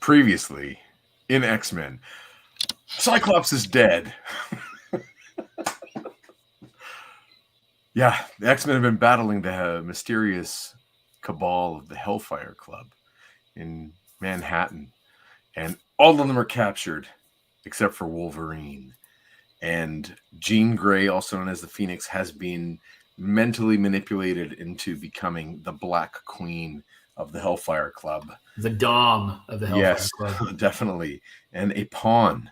Previously in X-Men, Cyclops is dead. Yeah, the X-Men have been battling the mysterious cabal of the HELLFIRE Club in Manhattan, and all of them are captured except for Wolverine. And Jean Grey, also known as the Phoenix, has been mentally manipulated into becoming the Black Queen of the HELLFIRE Club. The Dom of the HELLFIRE Club. Yes, definitely. And a pawn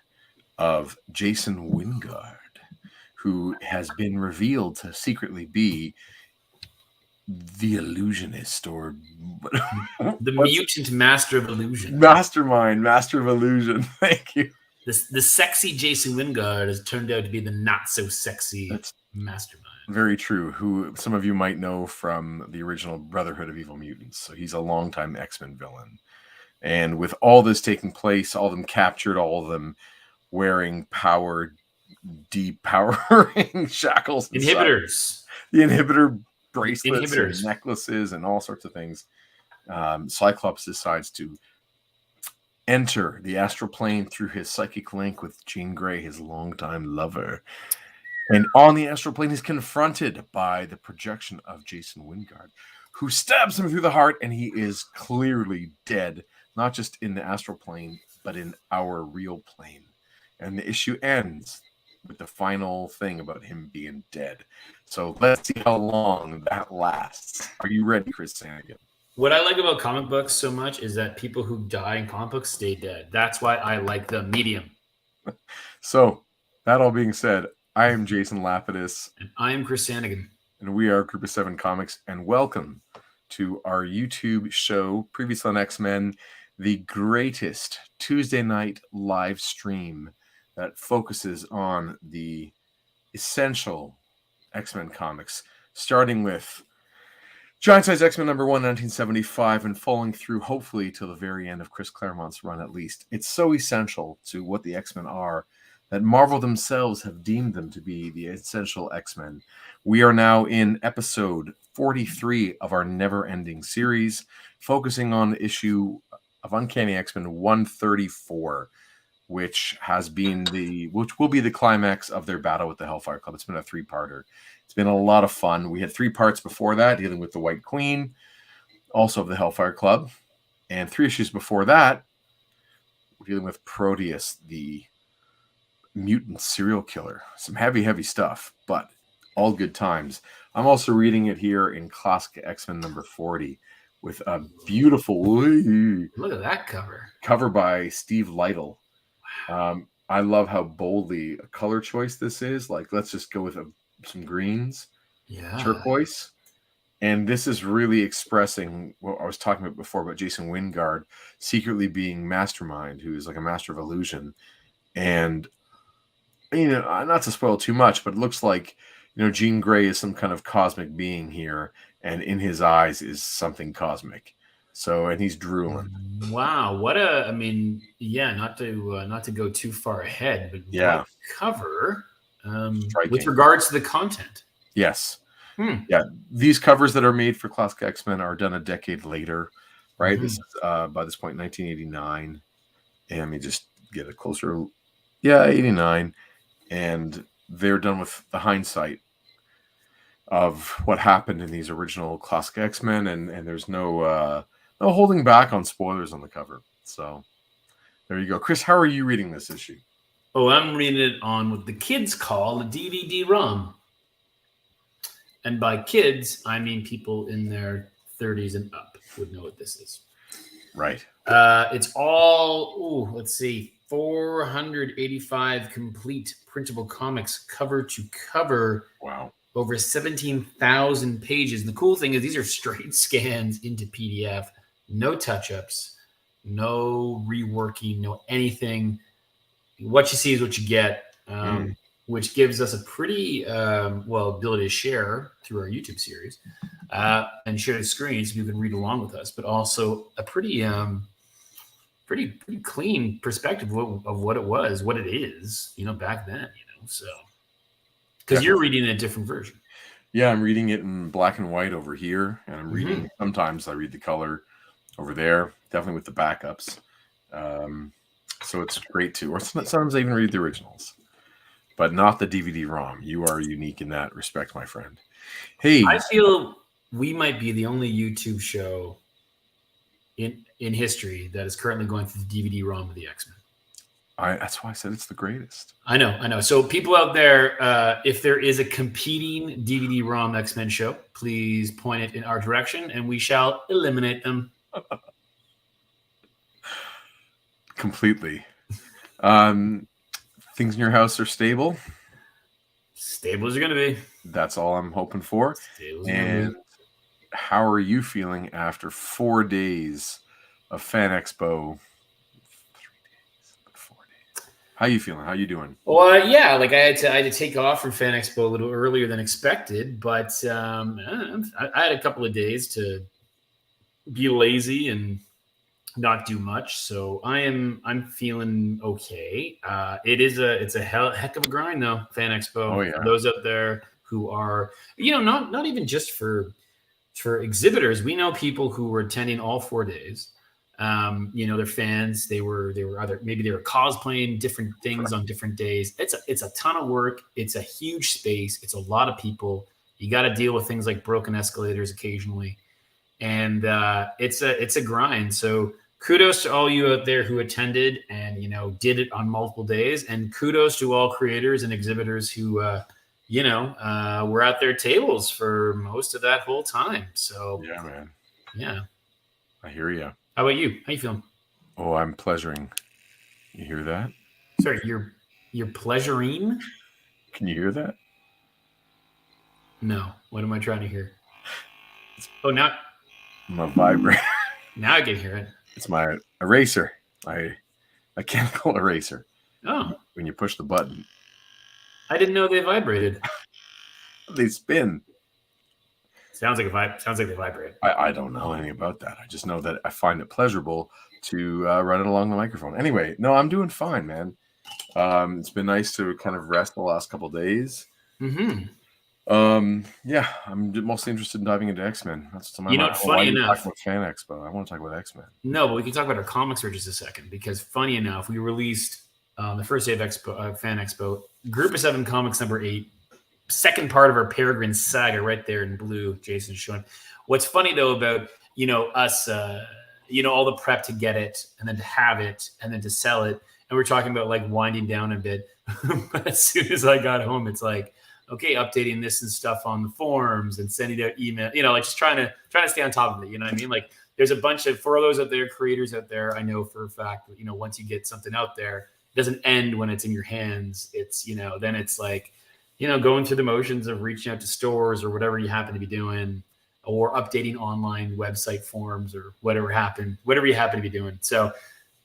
of Jason Wingard, who has been revealed to secretly be the illusionist, or the mutant master of illusion. Mastermind, master of illusion. Thank you. The sexy Jason Wingard has turned out to be the not so sexy mastermind. Very true. Who some of you might know from the original Brotherhood of Evil Mutants. So he's a longtime X-Men villain. And with all this taking place, all of them captured, all of them wearing power depowering shackles, inhibitors, the inhibitor bracelets, and necklaces, and all sorts of things. Cyclops decides to enter the astral plane through his psychic link with Jean Grey, his longtime lover. And on the astral plane, he's confronted by the projection of Jason Wingard, who stabs him through the heart, and he is clearly dead, not just in the astral plane, but in our real plane. And the issue ends with the final thing about him being dead. So let's see how long that lasts. Are you ready, Chris Sanagan? What I like about comic books so much is that people who die in comic books stay dead. That's why I like the medium. So, that all being said, I am Jason Lapidus. And I am Chris Sanagan. And we are Group of 7 Comics. And welcome to our YouTube show, Previously on X-Men, the greatest Tuesday night live stream that focuses on the essential X-Men comics, starting with Giant Size X-Men number 1, 1975, and falling through, hopefully, to the very end of Chris Claremont's run, at least. It's so essential to what the X-Men are that Marvel themselves have deemed them to be the essential X-Men. We are now in episode 43 of our never-ending series, focusing on the issue of Uncanny X-Men 134, which will be the climax of their battle with the HELLFIRE Club. It's been a 3-parter. It's been a lot of fun. We had 3 parts before that, dealing with the White Queen, also of the HELLFIRE Club. And 3 issues before that, we're dealing with Proteus, the mutant serial killer. Some heavy, heavy stuff, but all good times. I'm also reading it here in Classic X-Men number 40 with a beautiful... Look at that cover. Cover by Steve Lytle. I love how boldly a color choice this is. Like, let's just go with some greens, turquoise, and this is really expressing what I was talking about before about Jason Wingard secretly being Mastermind, who is like a master of illusion. And not to spoil too much, but it looks like Jean Grey is some kind of cosmic being here, and in his eyes is something cosmic. So, and he's drooling. Wow, not to go too far ahead, but what cover with regards to the content. Yes. Yeah, these covers that are made for Classic X-Men are done a decade later, right? This is by this point 1989. And let me just get a closer. Yeah, 89. And they're done with the hindsight of what happened in these original Classic X-Men, and there's no holding back on spoilers on the cover. So there you go. Chris, how are you reading this issue? Oh, I'm reading it on what the kids call a DVD-ROM. And by kids, I mean people in their 30s and up would know what this is. Right. It's all, let's see, 485 complete printable comics cover to cover. Wow. Over 17,000 pages. And the cool thing is these are straight scans into PDF. No touch-ups, no reworking, no anything. What you see is what you get, which gives us a pretty ability to share through our YouTube series and share the screen so you can read along with us, but also a pretty clean perspective of what it was, what it is, back then, so because you're reading a different version. Yeah, I'm reading it in black and white over here, and I'm reading. Sometimes I read the color over there, definitely with the backups. So it's great too. Or sometimes I even read the originals, but not the DVD-ROM. You are unique in that respect, my friend. Hey, I feel we might be the only YouTube show in history that is currently going through the DVD-ROM of the X-Men. That's why I said it's the greatest. I know. So people out there, if there is a competing DVD-ROM X-Men show, please point it in our direction, and we shall eliminate them. Completely. Things in your house are stable. Stable as you're going to be. That's all I'm hoping for. And how are you feeling after 4 days of Fan Expo? 3 days, but 4 days. How you feeling? How you doing? Well, yeah, like I had to take off from Fan Expo a little earlier than expected, but I had a couple of days to be lazy and not do much. So I'm feeling okay. It's a heck of a grind though. Fan Expo. Oh, yeah. For those out there who are, not even just for exhibitors. We know people who were attending all 4 days. They're fans. They were either maybe they were cosplaying different things on different days. It's a ton of work. It's a huge space. It's a lot of people. You got to deal with things like broken escalators occasionally, and it's a grind. So kudos to all you out there who attended and did it on multiple days, and kudos to all creators and exhibitors who were at their tables for most of that whole time. So yeah, man. Yeah, I hear you. How about you? How you feeling? Oh, I'm pleasuring. You hear that? Sorry, you're pleasuring? Can you hear that? No. What am I trying to hear? Oh, now I'm a vibrator. Now I can hear it. It's my eraser, my mechanical eraser. Oh. When you push the button. I didn't know they vibrated. They spin. Sounds like they vibrate. I don't know anything about that. I just know that I find it pleasurable to run it along the microphone. Anyway, no, I'm doing fine, man. It's been nice to kind of rest the last couple of days. Mm-hmm. Yeah, I'm mostly interested in diving into X-Men. That's my mind. Funny enough, talk about Fan Expo. I want to talk about X-Men. No, but we can talk about our comics for just a second, because funny enough, we released the first day of Fan Expo, Group of 7 Comics number 8, second part of our Peregrine saga, right there in blue. Jason's showing. What's funny though about us, all the prep to get it and then to have it and then to sell it, and we're talking about like winding down a bit. But as soon as I got home, it's like, okay, updating this and stuff on the forums and sending out email, like just trying to stay on top of it. You know what I mean? Like there's a bunch of, for those out there, creators out there, I know for a fact that, once you get something out there, it doesn't end when it's in your hands. It's, then it's like, going through the motions of reaching out to stores or whatever you happen to be doing, or updating online website forms or whatever you happen to be doing. So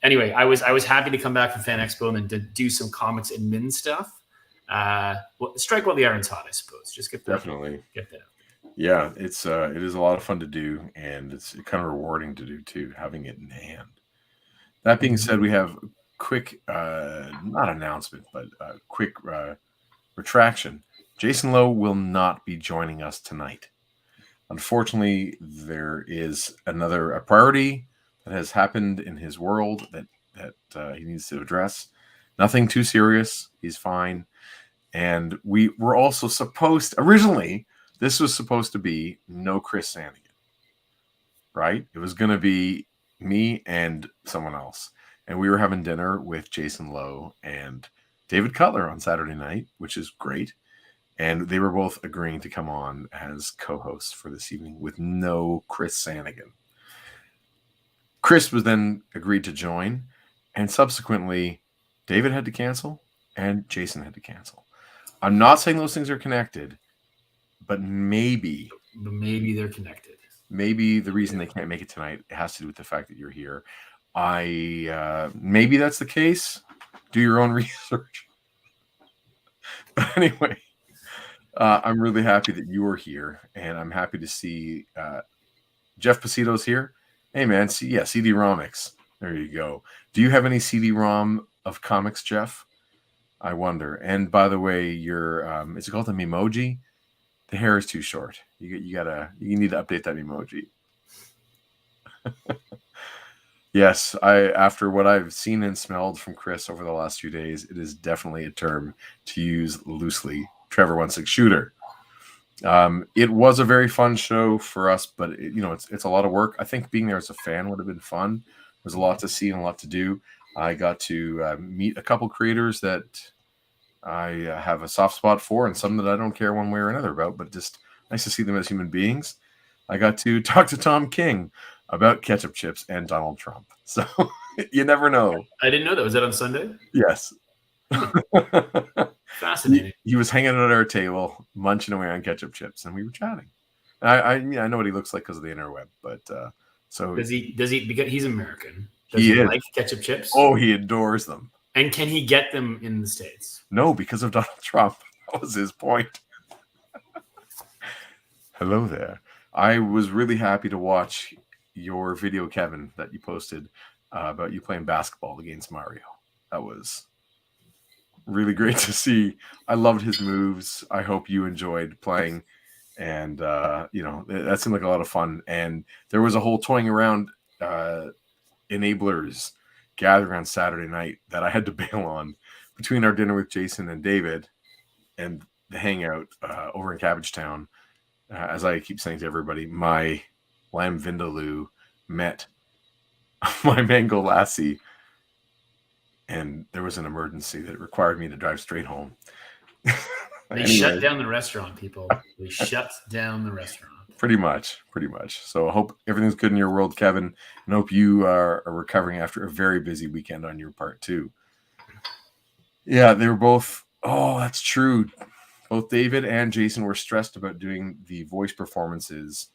anyway, I was happy to come back from Fan Expo and then to do some comics admin stuff. Strike while the iron's hot, I suppose. Just get that. Definitely get that. Yeah, it is a lot of fun to do, and it's kind of rewarding to do too, having it in hand. That being said, we have quick, not announcement, but quick retraction. Jason Loo will not be joining us tonight. Unfortunately, there is a priority that has happened in his world that he needs to address. Nothing too serious. He's fine. And we were also originally, this was supposed to be no Chris Sanagan, right? It was going to be me and someone else. And we were having dinner with Jason Loo and David Cutler on Saturday night, which is great. And they were both agreeing to come on as co-hosts for this evening with no Chris Sanagan. Chris was then agreed to join, and subsequently David had to cancel and Jason had to cancel. I'm not saying those things are connected, but maybe they're connected. Maybe the reason they can't make it tonight has to do with the fact that you're here. Maybe that's the case. Do your own research. But anyway, I'm really happy that you are here, and I'm happy to see Jeff Pasito's here. Hey, man, CD-ROMics. There you go. Do you have any CD-ROM of comics, Jeff? I wonder. And by the way, your is it called an emoji? The hair is too short. You need to update that emoji. Yes, after what I've seen and smelled from Chris over the last few days, it is definitely a term to use loosely. Trevor 16 shooter. It was a very fun show for us, but it's a lot of work. I think being there as a fan would have been fun. There's a lot to see and a lot to do. I got to meet a couple creators that I have a soft spot for, and some that I don't care one way or another about, but just nice to see them as human beings. I got to talk to Tom King about ketchup chips and Donald Trump. So you never know. I didn't know that. Was that on Sunday? Yes. Fascinating. He was hanging out at our table, munching away on ketchup chips, and we were chatting. I know what he looks like because of the interweb, but so does he? Because he's American. Does he like ketchup chips? Oh, he adores them. And can he get them in the States? No, because of Donald Trump. That was his point. Hello there. I was really happy to watch your video, Kevin, that you posted about you playing basketball against Mario. That was really great to see. I loved his moves. I hope you enjoyed playing. And, that seemed like a lot of fun. And there was a whole toying around enablers gathering on Saturday night that I had to bail on between our dinner with Jason and David and the hangout over in Cabbagetown. As I keep saying to everybody, my lamb vindaloo met my mango lassie, and there was an emergency that required me to drive straight home. They shut down the restaurant, people. They shut down the restaurant. Pretty much. So I hope everything's good in your world, Kevin, and hope you are recovering after a very busy weekend on your part too. Yeah, they were both. Oh, that's true. Both David and Jason were stressed about doing the voice performances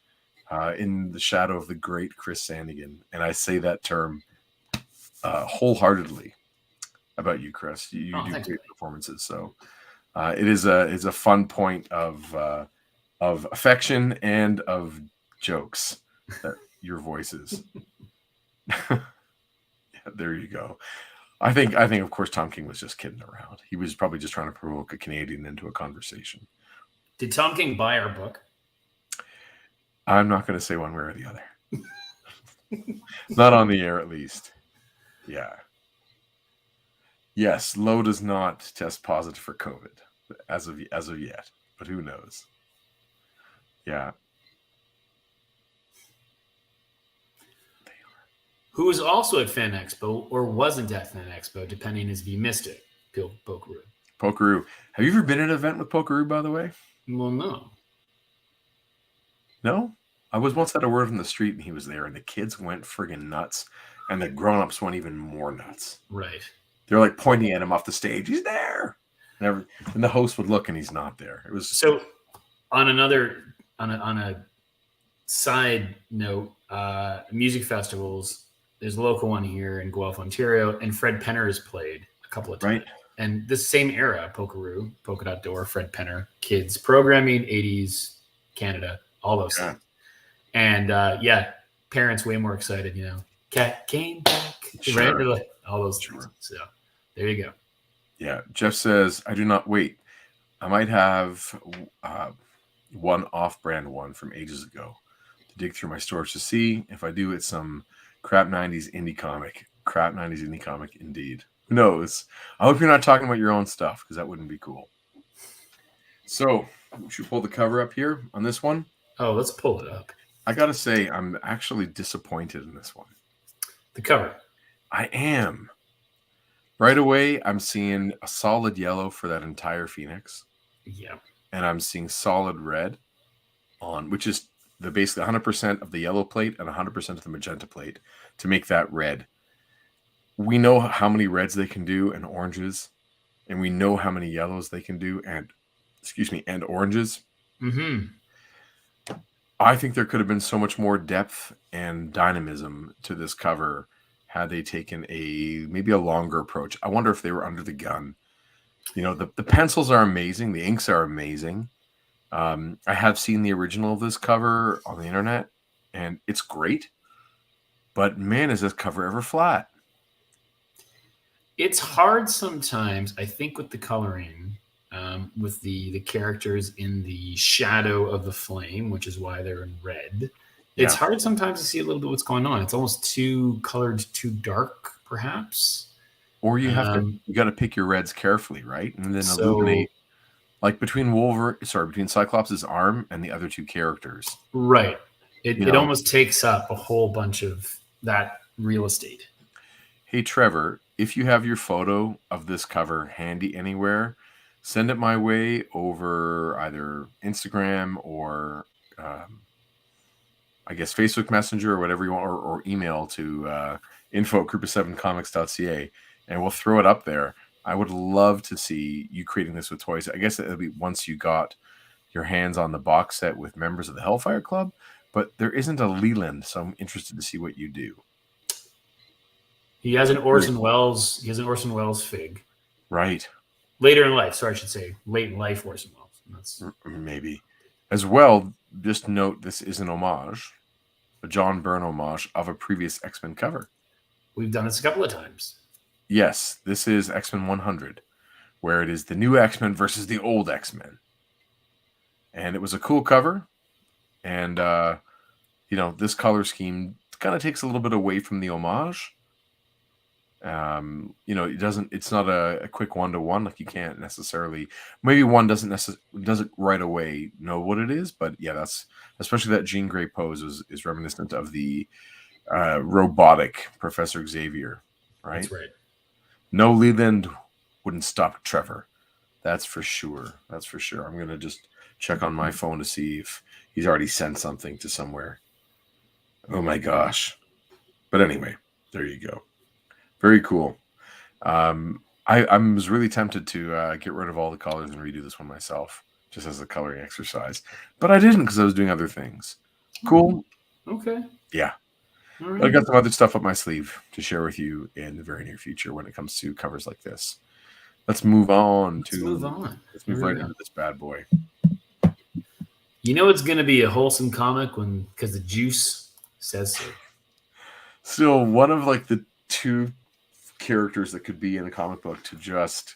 in the shadow of the great Chris Sanagan, and I say that term wholeheartedly about you, Chris. You do great performances, so it is a fun point of affection and of jokes that your voices. Yeah, there you go. I think of course Tom King was just kidding around. He was probably just trying to provoke a Canadian into a conversation. Did Tom King buy our book? I'm not going to say one way or the other. Not on the air, at least. Yeah. Yes, Lowe does not test positive for COVID as of yet, but who knows? Yeah. Who was also at Fan Expo or wasn't at Fan Expo, depending as if you missed it. Pokeroo. Pokeroo. Have you ever been at an event with Pokeroo, by the way? Well, no. No? I was once at a word on the street and he was there, and the kids went friggin' nuts, and the grown-ups went even more nuts. Right. They're like pointing at him off the stage. He's there. And the host would look and he's not there. It was so. On a side note, music festivals. There's a local one here in Guelph, Ontario, and Fred Penner has played a couple of times. Right. And this same era, Pokeroo, Polka Dot Door, Fred Penner, kids programming, 80s, Canada, all those things. And parents way more excited, Cat came back, sure. Right? All those things. So there you go. Yeah. Jeff says, I do not wait. I might have one off-brand one from ages ago to dig through my storage to see. If I do, it's some crap 90s indie comic. Crap 90s indie comic, indeed. Who knows? I hope you're not talking about your own stuff, because that wouldn't be cool. So, we should pull the cover up here on this one. Oh, let's pull it up. I gotta say, I'm actually disappointed in this one. The cover. I am. Right away, I'm seeing a solid yellow for that entire Phoenix. Yeah. And I'm seeing solid red on, which is basically 100% of the yellow plate and 100% of the magenta plate to make that red. We know how many reds they can do and oranges, and we know how many yellows they can do and oranges. Mm-hmm. I think there could have been so much more depth and dynamism to this cover had they taken maybe a longer approach. I wonder if they were under the gun. The pencils are amazing. The inks are amazing. I have seen the original of this cover on the internet, and it's great. But man, is this cover ever flat? It's hard sometimes, I think, with the coloring, with the characters in the shadow of the flame, which is why they're in red, It's hard sometimes to see a little bit what's going on. It's almost too colored, too dark, perhaps. Or you have to, you got to pick your reds carefully, right? And then So- illuminate, like between between Cyclops' arm and the other two characters. Right. It almost takes up a whole bunch of that real estate. Hey, Trevor, if you have your photo of this cover handy anywhere, send it my way over either Instagram or I guess Facebook Messenger or whatever you want, or email to info@group7comics.ca, and we'll throw it up there. I would love to see you creating this with toys. I guess it'll be once you got your hands on the box set with members of the Hellfire Club, but there isn't a Leland, so I'm interested to see what you do. He has an Orson Welles. He has an Orson Welles fig. Right. Later in life, sorry, I should say late in life Orson Welles. That's maybe. As well, just note this is an homage, a John Byrne homage of a previous X-Men cover. We've done this a couple of times. Yes, this is X-Men 100, where it is the new X-Men versus the old X-Men. And it was a cool cover. And, this color scheme kind of takes a little bit away from the homage. It's not a quick one-to-one. Like, you can't necessarily, maybe one doesn't right away know what it is, but yeah, that's especially that Jean Grey pose is reminiscent of the robotic Professor Xavier, right? That's right. No Leland wouldn't stop Trevor. That's for sure. That's for sure. I'm gonna just check on my phone to see if he's already sent something to somewhere. Oh my gosh. But anyway, there you go. Very cool. I was really tempted to get rid of all the colors and redo this one myself, just as a coloring exercise. But I didn't because I was doing other things. Cool. Okay. Yeah. All right. I got some other stuff up my sleeve to share with you in the very near future when it comes to covers like this. Let's move on. Let's move right into this bad boy. You know it's going to be a wholesome comic because the juice says so. Still, one of like the two characters that could be in a comic book to just,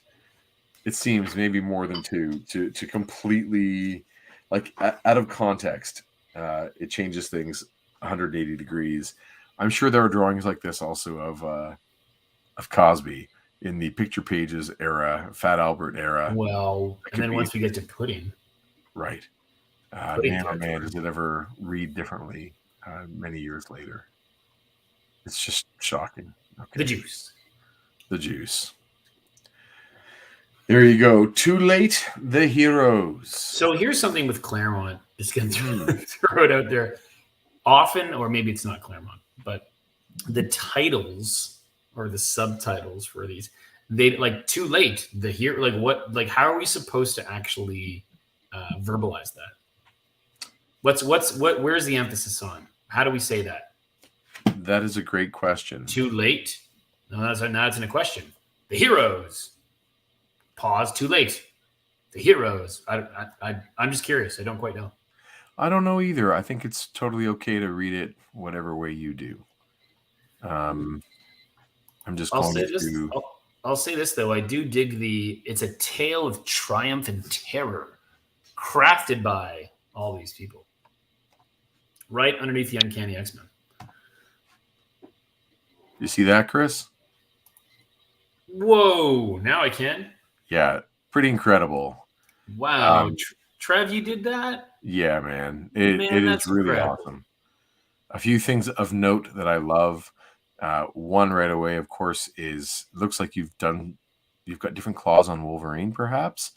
it seems maybe more than two, to completely, like, out of context, it changes things 180 degrees. I'm sure there are drawings like this also of Cosby in the Picture Pages era, Fat Albert era. Well, and then once we get to Pudding. Right. Pudding man, oh man, does it ever read differently many years later. It's just shocking. Okay. The juice. The juice. There you go. Too late, the heroes. So here's something with Claremont. Just going to throw it out there. Often, or maybe it's not Claremont, but the titles or the subtitles for these, they like too late. The hero, like what, like how are we supposed to actually verbalize that? Where's the emphasis on? How do we say that? That is a great question. Too late? No, that's not a question. The heroes. Pause. Too late. The heroes. I'm just curious. I don't quite know. I don't know either. I think it's totally okay to read it whatever way you do. I'm just I'll say this though. I do dig it's a tale of triumph and terror, crafted by all these people, right underneath the Uncanny X-Men. You see that, Chris? Whoa! Now I can. Yeah, pretty incredible. Wow, Trev, you did that? Yeah, man. It is really incredible. Awesome. A few things of note that I love. One right away, of course, is looks like you've got different claws on Wolverine, perhaps.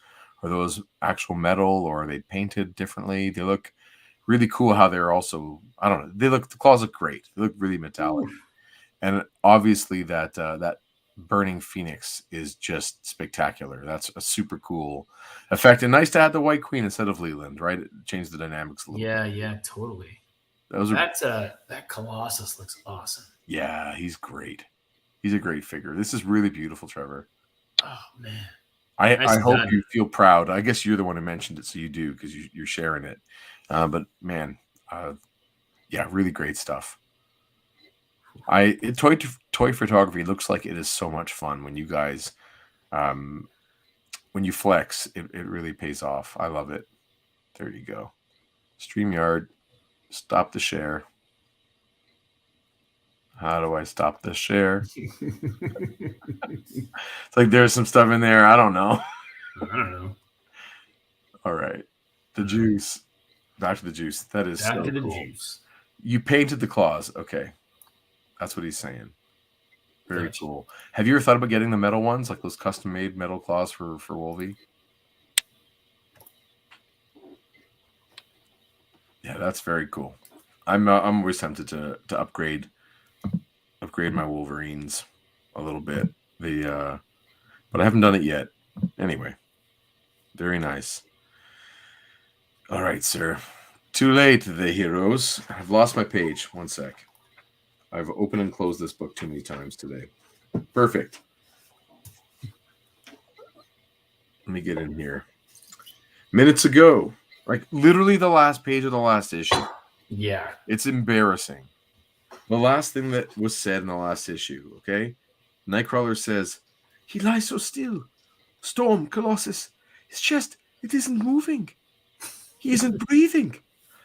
Are those actual metal or are they painted differently? They look really cool how they're also, I don't know, the claws look great. They look really metallic. Ooh. And obviously that burning phoenix is just spectacular. That's a super cool effect. And nice to add the White Queen instead of Leland, right? It changed the dynamics a little bit. Yeah, totally. That Colossus looks awesome. Yeah, he's great. He's a great figure. This is really beautiful, Trevor. Oh, man. I hope you feel proud. I guess you're the one who mentioned it, so you do because you're sharing it. But, man, yeah, really great stuff. Toy photography looks like it is so much fun when you guys, when you flex, it really pays off. I love it. There you go. StreamYard, stop the share. How do I stop the share? It's like there's some stuff in there. I don't know. I don't know. All right. The juice. Back to the juice. That is Back so to the cool. juice. You painted the claws. Okay. That's what he's saying. Very Gotcha. cool. Have you ever thought about getting the metal ones, like those custom-made metal claws for Wolvie? Yeah, that's very cool. I'm always tempted to upgrade my Wolverines a little bit. But I haven't done it yet. Anyway, very nice. All right, sir. Too late, the heroes. I've lost my page. One sec. I've opened and closed this book too many times today. Perfect. Let me get in here. Minutes ago, like literally the last page of the last issue. Yeah. It's embarrassing. The last thing that was said in the last issue, okay? Nightcrawler says, "He lies so still. Storm, Colossus. His chest, it isn't moving. He isn't breathing.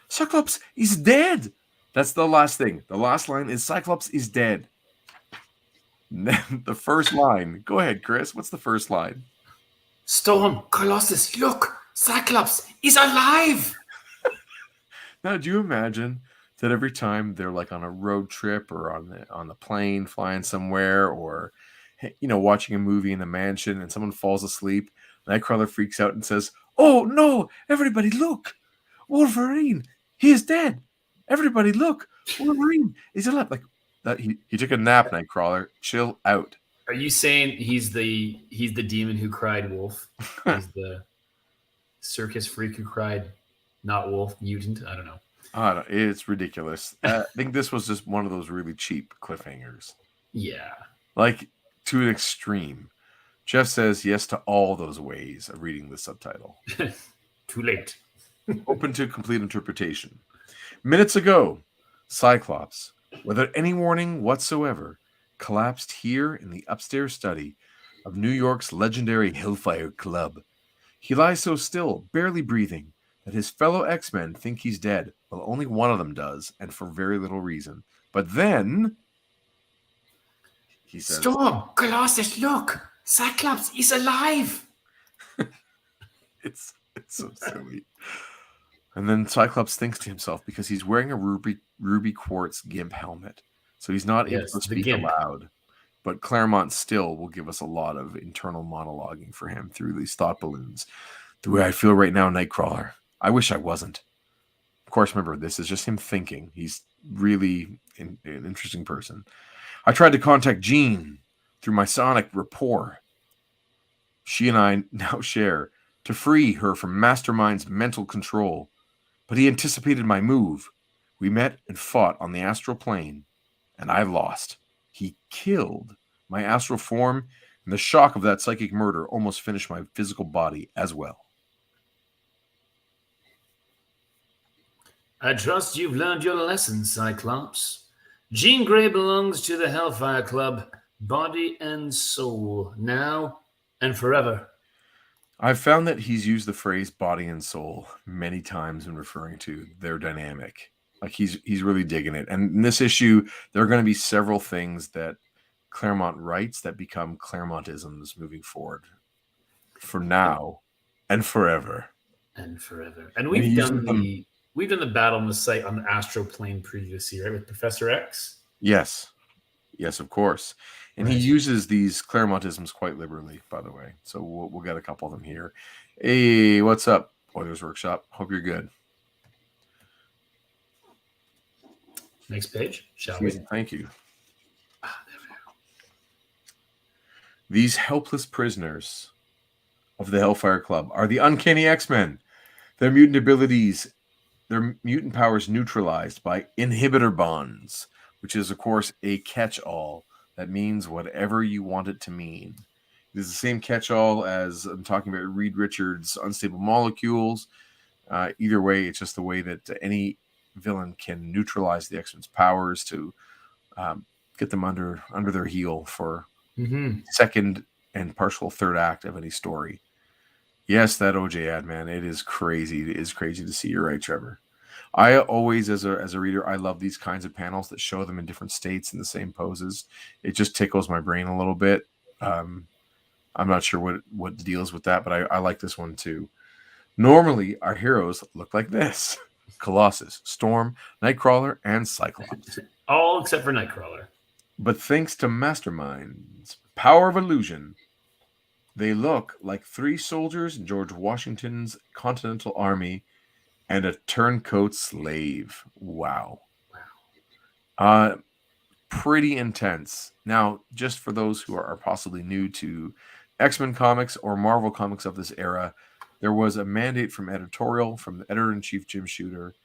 Cyclops is dead." That's the last thing. The last line is Cyclops is dead. The first line. Go ahead, Chris. What's the first line? Storm, Colossus, look! Cyclops is alive! Now, do you imagine that every time they're like on a road trip or on the plane flying somewhere, or watching a movie in the mansion and someone falls asleep, Nightcrawler freaks out and says, "Oh no, everybody look! Wolverine, he is dead. Everybody look, Wolverine is alive." Like that, he took a nap, Nightcrawler. Chill out. Are you saying he's the demon who cried wolf? He's the circus freak who cried not wolf, mutant? I don't know. It's ridiculous. I think this was just one of those really cheap cliffhangers. Yeah. Like, to an extreme. Jeff says yes to all those ways of reading the subtitle. Too late. Open to complete interpretation. Minutes ago, Cyclops, without any warning whatsoever, collapsed here in the upstairs study of New York's legendary HELLFIRE Club. He lies so still, barely breathing, that his fellow X-Men think he's dead. Well, only one of them does, and for very little reason. But then he says, "Storm, Colossus, look! Cyclops is alive!" It's so silly. And then Cyclops thinks to himself, because he's wearing a ruby quartz gimp helmet, so he's not able to speak aloud. But Claremont still will give us a lot of internal monologuing for him through these thought balloons. The way I feel right now, Nightcrawler. I wish I wasn't. Of course, remember, this is just him thinking. He's really an interesting person. I tried to contact Jean through my sonic rapport. She and I now share to free her from Mastermind's mental control. But he anticipated my move. We met and fought on the astral plane, and I lost. He killed my astral form, and the shock of that psychic murder almost finished my physical body as well. I trust you've learned your lesson, Cyclops. Jean Grey belongs to the HELLFIRE Club, body and soul, now and forever. I've found that he's used the phrase body and soul many times in referring to their dynamic. Like he's really digging it. And in this issue, there are going to be several things that Claremont writes that become Claremontisms moving forward. For now and forever. And forever. And we've done the battle on the site on the astral plane previously, right? With Professor X? Yes. Yes, of course. And he uses these Claremontisms quite liberally, by the way. So we'll get a couple of them here. Hey, what's up, Oilers Workshop? Hope you're good. Next page, shall we? Thank you. There we go. These helpless prisoners of the HELLFIRE Club are the Uncanny X-Men. Their mutant abilities, their mutant powers neutralized by inhibitor bonds, which is, of course, a catch-all. That means whatever you want it to mean. It is the same catch-all as I'm talking about Reed Richards' Unstable Molecules. Either way, it's just the way that any villain can neutralize the X-Men's powers to get them under their heel for second and partial third act of any story. Yes, that OJ ad, man, it is crazy. It is crazy to see. You're right, Trevor. I always, as a reader, I love these kinds of panels that show them in different states in the same poses. It just tickles my brain a little bit. I'm not sure what the deal is with that, but I like this one too. Normally, our heroes look like this: Colossus, Storm, Nightcrawler, and Cyclops. All except for Nightcrawler. But thanks to Mastermind's power of illusion, they look like 3 soldiers in George Washington's Continental Army and a turncoat slave. Wow. Pretty intense. Now, just for those who are possibly new to X-Men comics or Marvel comics of this era, there was a mandate from editorial, from the editor-in-chief, Jim Shooter,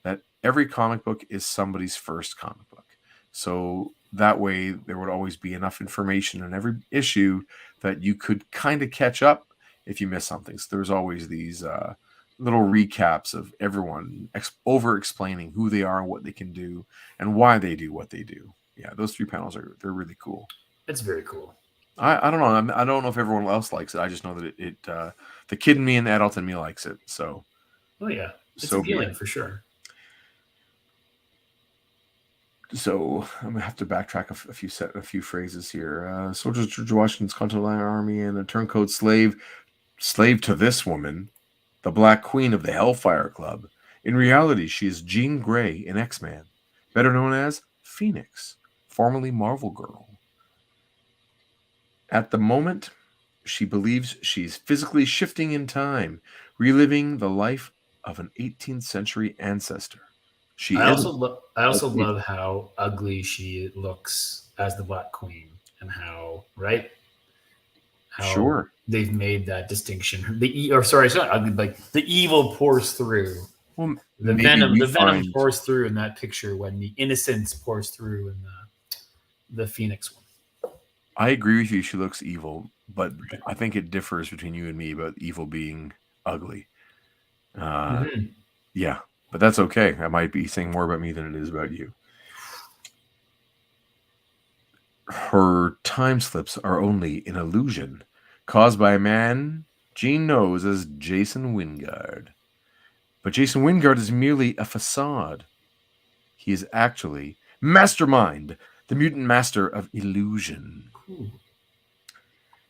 that every comic book is somebody's first comic book. So that way there would always be enough information in every issue that you could kind of catch up if you miss something. So there's always these little recaps of everyone over-explaining who they are and what they can do and why they do what they do. Yeah, those 3 panels they're really cool. It's very cool. I don't know. I don't know if everyone else likes it. I just know that it the kid in me and the adult in me likes it. So, oh yeah, it's appealing for sure. So I'm gonna have to backtrack a few phrases here. Soldiers of George Washington's Continental Army and a turncoat slave to this woman, the Black Queen of the Hellfire Club. In reality, she is Jean Grey in X-Men, better known as Phoenix, formerly Marvel Girl. At the moment, she believes she's physically shifting in time, reliving the life of an 18th century ancestor. I also love how ugly she looks as the Black Queen, and how sure they've made that distinction. It's not ugly, like the evil pours through. Well, the venom pours through in that picture when the innocence pours through in the Phoenix one. I agree with you. She looks evil, but I think it differs between you and me about evil being ugly. Yeah, but that's okay. That might be saying more about me than it is about you. Her time slips are only an illusion caused by a man Jean knows as Jason Wingard. But Jason Wingard is merely a facade. He is actually Mastermind, the mutant master of illusion. Ooh.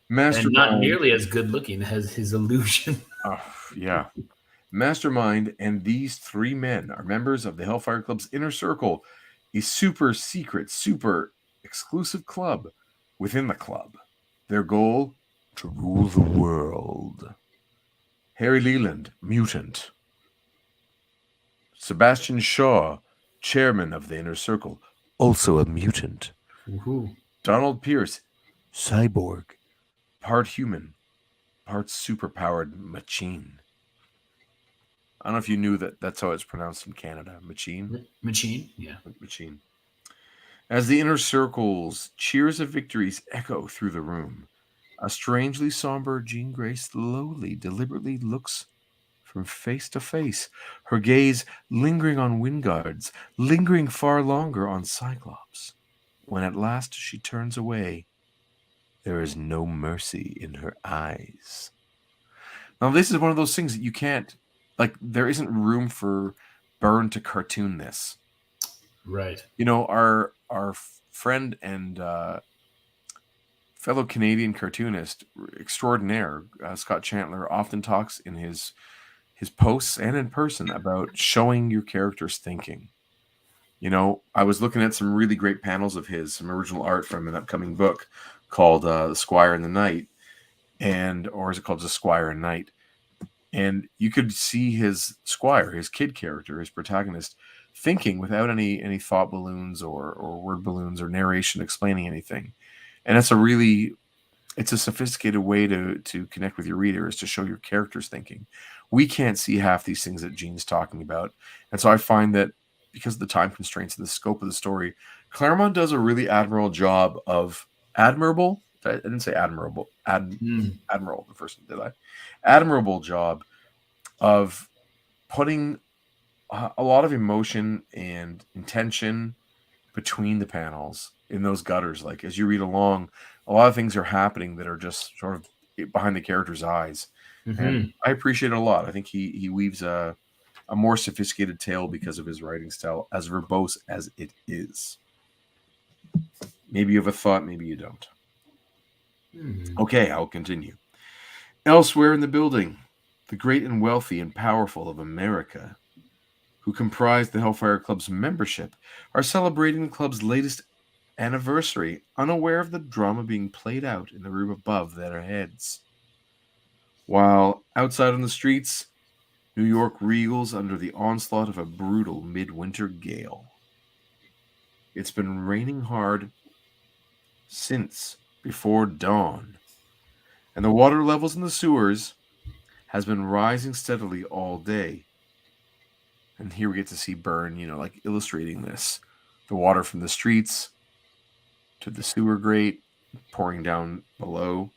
And not nearly as good looking as his illusion. Yeah. Mastermind and these 3 men are members of the Hellfire Club's Inner Circle, a super secret, super exclusive club within the club. Their goal, to rule the world. Harry Leland, mutant. Sebastian Shaw, chairman of the Inner Circle, also a mutant. Woohoo. Donald Pierce, cyborg, part human, part superpowered machine. I don't know if you knew that's how it's pronounced in Canada. Machine? Machine, yeah. Machine. As the Inner Circle's cheers of victories echo through the room, a strangely somber Jean Grey slowly, deliberately looks from face to face, her gaze lingering on Wingard's, lingering far longer on Cyclops. When at last she turns away, there is no mercy in her eyes. Now, this is one of those things that you can't, there isn't room for Byrne to cartoon this. Right. You know, our friend and fellow Canadian cartoonist extraordinaire, Scott Chandler, often talks in his posts and in person about showing your characters thinking. You know, I was looking at some really great panels of his, some original art from an upcoming book called The Squire and the Knight, or is it called The Squire and Knight? And you could see his squire, his kid character, his protagonist, thinking without any thought balloons or word balloons or narration explaining anything. And it's a sophisticated way to connect with your reader, is to show your characters thinking. We can't see half these things that Gene's talking about. And so I find that because of the time constraints and the scope of the story, Claremont does a really admirable job of admirable the first one, did I? Admirable job of putting a lot of emotion and intention between the panels in those gutters. Like, as you read along, a lot of things are happening that are just sort of behind the character's eyes. Mm-hmm. And I appreciate it a lot. I think he weaves a a more sophisticated tale because of his writing style, as verbose as it is. Maybe you have a thought, maybe you don't. Okay, I'll continue. Elsewhere in the building, the great and wealthy and powerful of America, who comprise the Hellfire Club's membership, are celebrating the club's latest anniversary, unaware of the drama being played out in the room above their heads. While outside on the streets, New York reels under the onslaught of a brutal midwinter gale. It's been raining hard since before dawn, and the water levels in the sewers has been rising steadily all day. And here we get to see Byrne, like illustrating this. The water from the streets to the sewer grate pouring down below,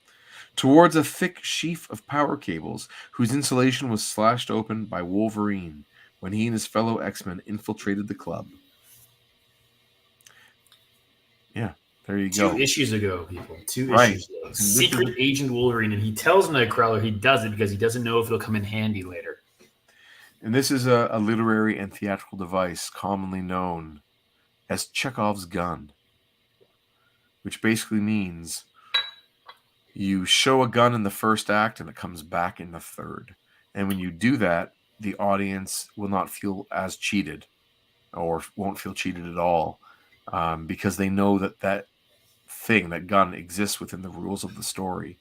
towards a thick sheaf of power cables whose insulation was slashed open by Wolverine when he and his fellow X-Men infiltrated the club. Yeah, there you go. 2 issues ago, people. 2 issues ago. Secret Agent Wolverine, and he tells Nightcrawler he does it because he doesn't know if it'll come in handy later. And this is a literary and theatrical device commonly known as Chekhov's gun, which basically means you show a gun in the first act and it comes back in the third. And when you do that, the audience will not feel as cheated or won't feel cheated at all because they know that gun exists within the rules of the story.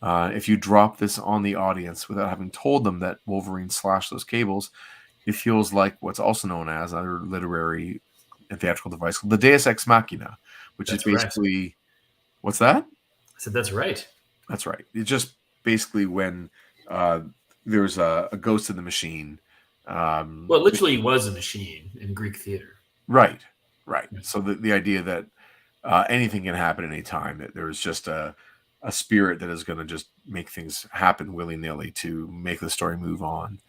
If you drop this on the audience without having told them that Wolverine slashed those cables, it feels like what's also known as another literary and theatrical device called the Deus Ex Machina, which is basically... Right. What's that? I said that's right. That's right. It's just basically when there's a ghost in the machine. Well, it literally was a machine in Greek theater. Right. So the idea that anything can happen at any time, that there's just a spirit that is going to just make things happen willy-nilly to make the story move on.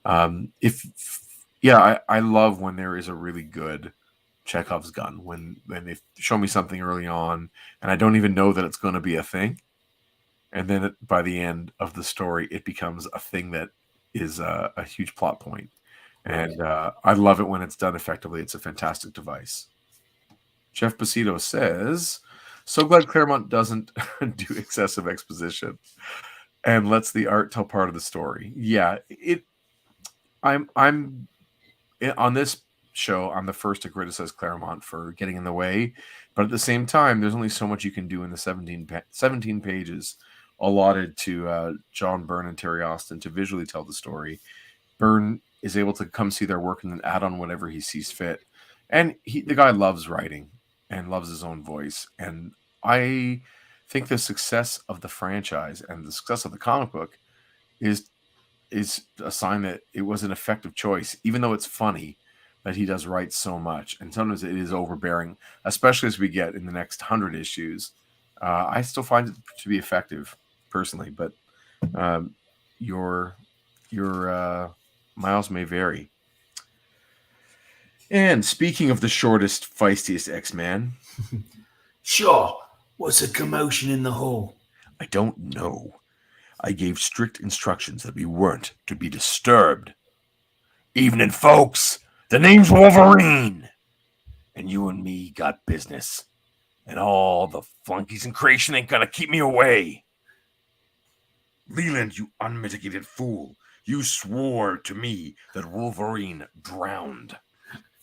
I love when there is a really good Chekhov's gun, when they show me something early on and I don't even know that it's going to be a thing, and then by the end of the story it becomes a thing that is a huge plot point. And I love it when it's done effectively. It's a fantastic device. Jeff Bacito says, so glad Claremont doesn't do excessive exposition and lets the art tell part of the story. Yeah, I'm on this show, I'm the first to criticize Claremont for getting in the way, but at the same time, there's only so much you can do in the 17 pages allotted to John Byrne and Terry Austin to visually tell the story. Byrne is able to come see their work and then add on whatever he sees fit. And the guy loves writing and loves his own voice. And I think the success of the franchise and the success of the comic book is a sign that it was an effective choice, even though it's funny that he does write so much. And sometimes it is overbearing, especially as we get in the next 100 issues. I still find it to be effective personally, but your miles may vary. And speaking of the shortest, feistiest X-Man. Sure. What's a commotion in the hall? I don't know. I gave strict instructions that we weren't to be disturbed. Evening, folks. The name's Wolverine. And you and me got business. And all the flunkies in creation ain't gonna keep me away. Leland, you unmitigated fool. You swore to me that Wolverine drowned.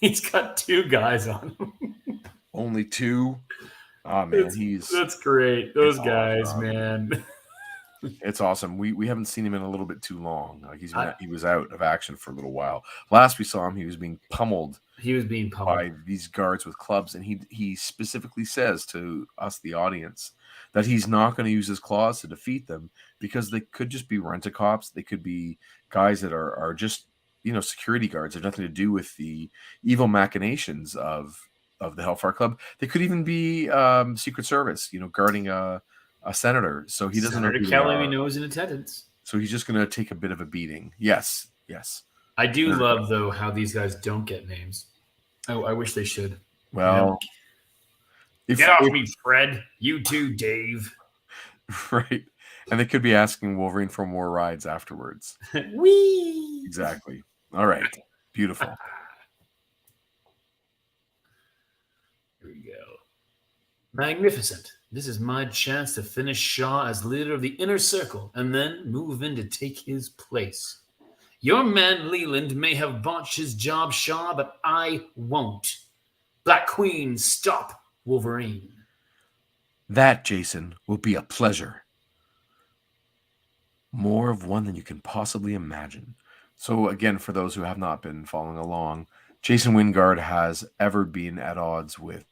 He's got 2 guys on him. Only 2? Oh, man, that's great. Those guys, awesome. Man. It's awesome. We haven't seen him in a little bit too long. Like he was out of action for a little while. Last we saw him, he was being pummeled. By these guards with clubs, and he specifically says to us, the audience, that he's not going to use his claws to defeat them because they could just be rent-a-cops. They could be guys that are just security guards. They have nothing to do with the evil machinations of the Hellfire Club. They could even be Secret Service, guarding a senator. So he doesn't know who Kelly we know is in attendance. So he's just going to take a bit of a beating. Yes. I do love, though, how these guys don't get names. Oh, I wish they should. Well, get off me, Fred. You too, Dave. Right. And they could be asking Wolverine for more rides afterwards. Whee! Exactly. All right. Beautiful. Here we go. Magnificent. This is my chance to finish Shaw as leader of the inner circle and then move in to take his place. Your man Leland may have botched his job, Shaw, but I won't. Black Queen, stop Wolverine. That, Jason, will be a pleasure. More of one than you can possibly imagine. So again, for those who have not been following along, Jason Wingard has ever been at odds with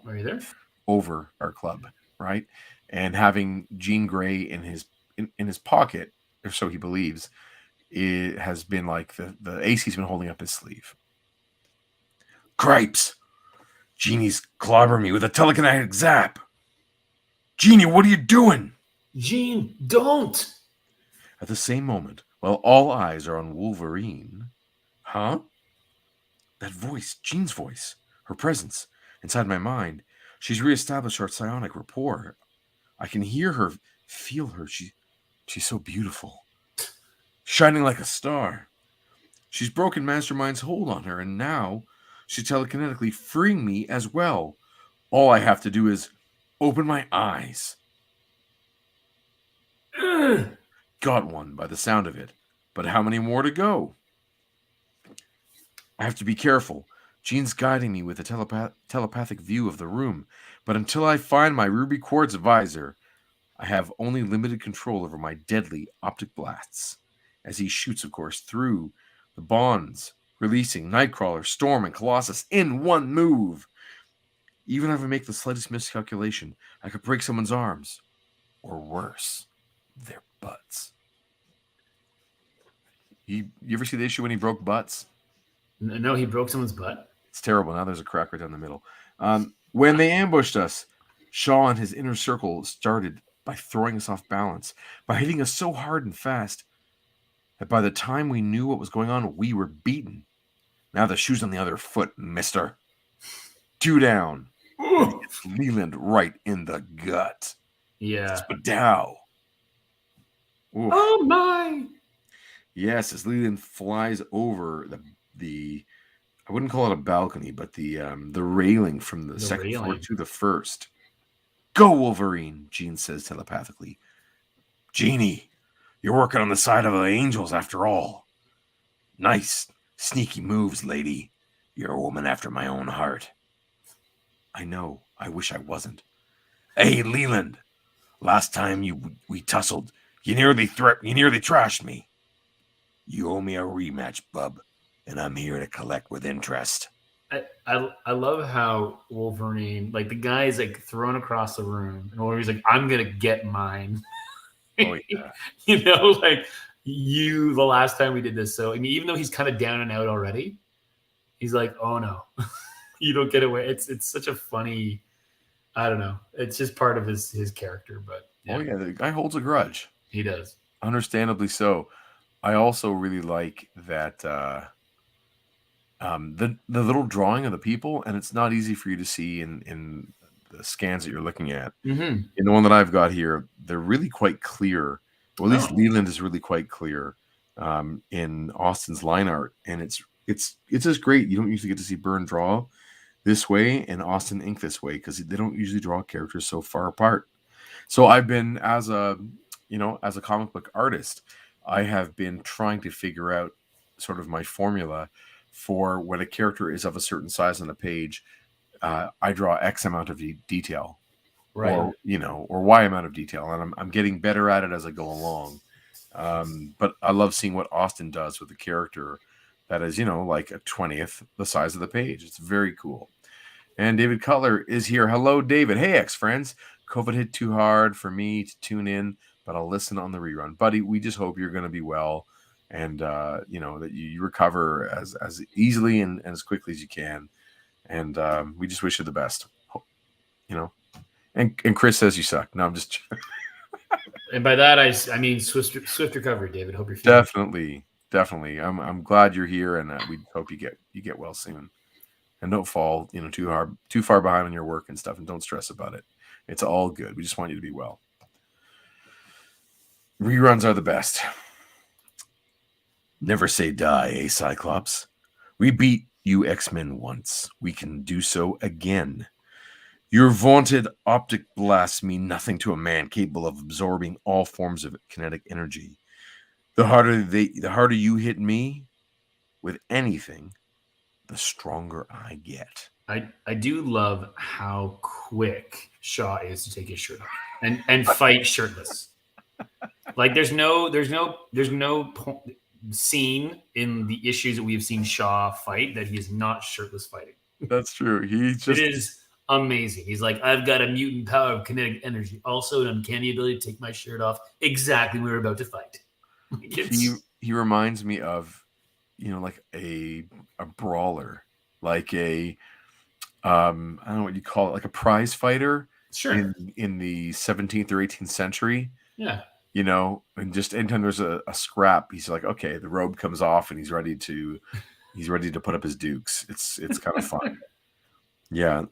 Are you there? over our club, right? And having Jean Grey in his pocket, or so he believes, it has been like the ace he's been holding up his sleeve. Cripes! Jeannie's clobbering me with a telekinetic zap. Jeannie, what are you doing? Jean, don't! At the same moment, while all eyes are on Wolverine. Huh? That voice, Jean's voice, her presence, inside my mind. She's reestablished our psionic rapport. I can hear her, feel her. She's so beautiful. Shining like a star. She's broken Mastermind's hold on her, and now she's telekinetically freeing me as well. All I have to do is open my eyes. Got one by the sound of it. But how many more to go? I have to be careful. Jean's guiding me with a telepathic view of the room. But until I find my ruby quartz visor, I have only limited control over my deadly optic blasts. As he shoots, of course, through the bonds, releasing Nightcrawler, Storm, and Colossus in one move. Even if I make the slightest miscalculation, I could break someone's arms. Or worse, their butts. You ever see the issue when he broke butts? No, he broke someone's butt. It's terrible. Now there's a crack right down the middle. When they ambushed us, Shaw and his inner circle started by throwing us off balance, by hitting us so hard and fast that by the time we knew what was going on, we were beaten. Now the shoe's on the other foot, mister. 2 down. It's Leland right in the gut. Yeah. Spadow. Oof. Oh my! Yes, as Leland flies over the I wouldn't call it a balcony, but the railing from the second floor to the first. Go, Wolverine, Jean says telepathically. Jeannie, you're working on the side of the angels after all. Nice, sneaky moves, lady. You're a woman after my own heart. I know. I wish I wasn't. Hey, Leland. Last time we tussled, you nearly trashed me. You owe me a rematch, bub, and I'm here to collect with interest. I love how Wolverine, like the guy is like thrown across the room, and Wolverine's like, "I'm gonna get mine." Oh yeah. You know, like the last time we did this. So I mean, even though he's kind of down and out already, he's like, "Oh no, you don't get away." It's such a funny. I don't know. It's just part of his character, but yeah. Oh yeah, the guy holds a grudge. He does, understandably so. I also really like that the little drawing of the people, and it's not easy for you to see in the scans that you're looking at. Mm-hmm. In the one that I've got here, they're really quite clear. Well, at least Leland is really quite clear in Austin's line art, and it's just great. You don't usually get to see Byrne draw this way and Austin ink this way because they don't usually draw characters so far apart. So I've been as a comic book artist, I have been trying to figure out sort of my formula for when a character is of a certain size on a page. I draw X amount of detail, right? Or or Y amount of detail, and I'm getting better at it as I go along. But I love seeing what Austin does with the character that is, like a 20th the size of the page. It's very cool. And David Cutler is here. Hello, David. Hey, ex-friends. COVID hit too hard for me to tune in, but I'll listen on the rerun. Buddy, we just hope you're going to be well and, that you recover as easily and as quickly as you can. And we just wish you the best, And Chris says you suck. No, I'm just And by that, I mean swift recovery, David. Hope you're feeling definitely. I'm glad you're here, and we hope you get well soon. And don't fall, too far behind on your work and stuff, and don't stress about it. It's all good. We just want you to be well. Reruns are the best. Never say die, eh, Cyclops? We beat you X-Men once. We can do so again. Your vaunted optic blasts mean nothing to a man capable of absorbing all forms of kinetic energy. The harder you hit me with anything, the stronger I get. I do love how quick Shaw is to take his shirt off and fight shirtless. Like there's no scene in the issues that we have seen Shaw fight that he is not shirtless fighting. That's true. It is amazing. He's like, I've got a mutant power of kinetic energy, also an uncanny ability to take my shirt off exactly when we're about to fight. He reminds me of, like a brawler, like a I don't know what you call it, like a prize fighter. Sure. In the 17th or 18th century. Yeah. And just anytime there's a scrap, he's like, okay, the robe comes off and he's ready to put up his dukes. It's kind of fun. Yeah.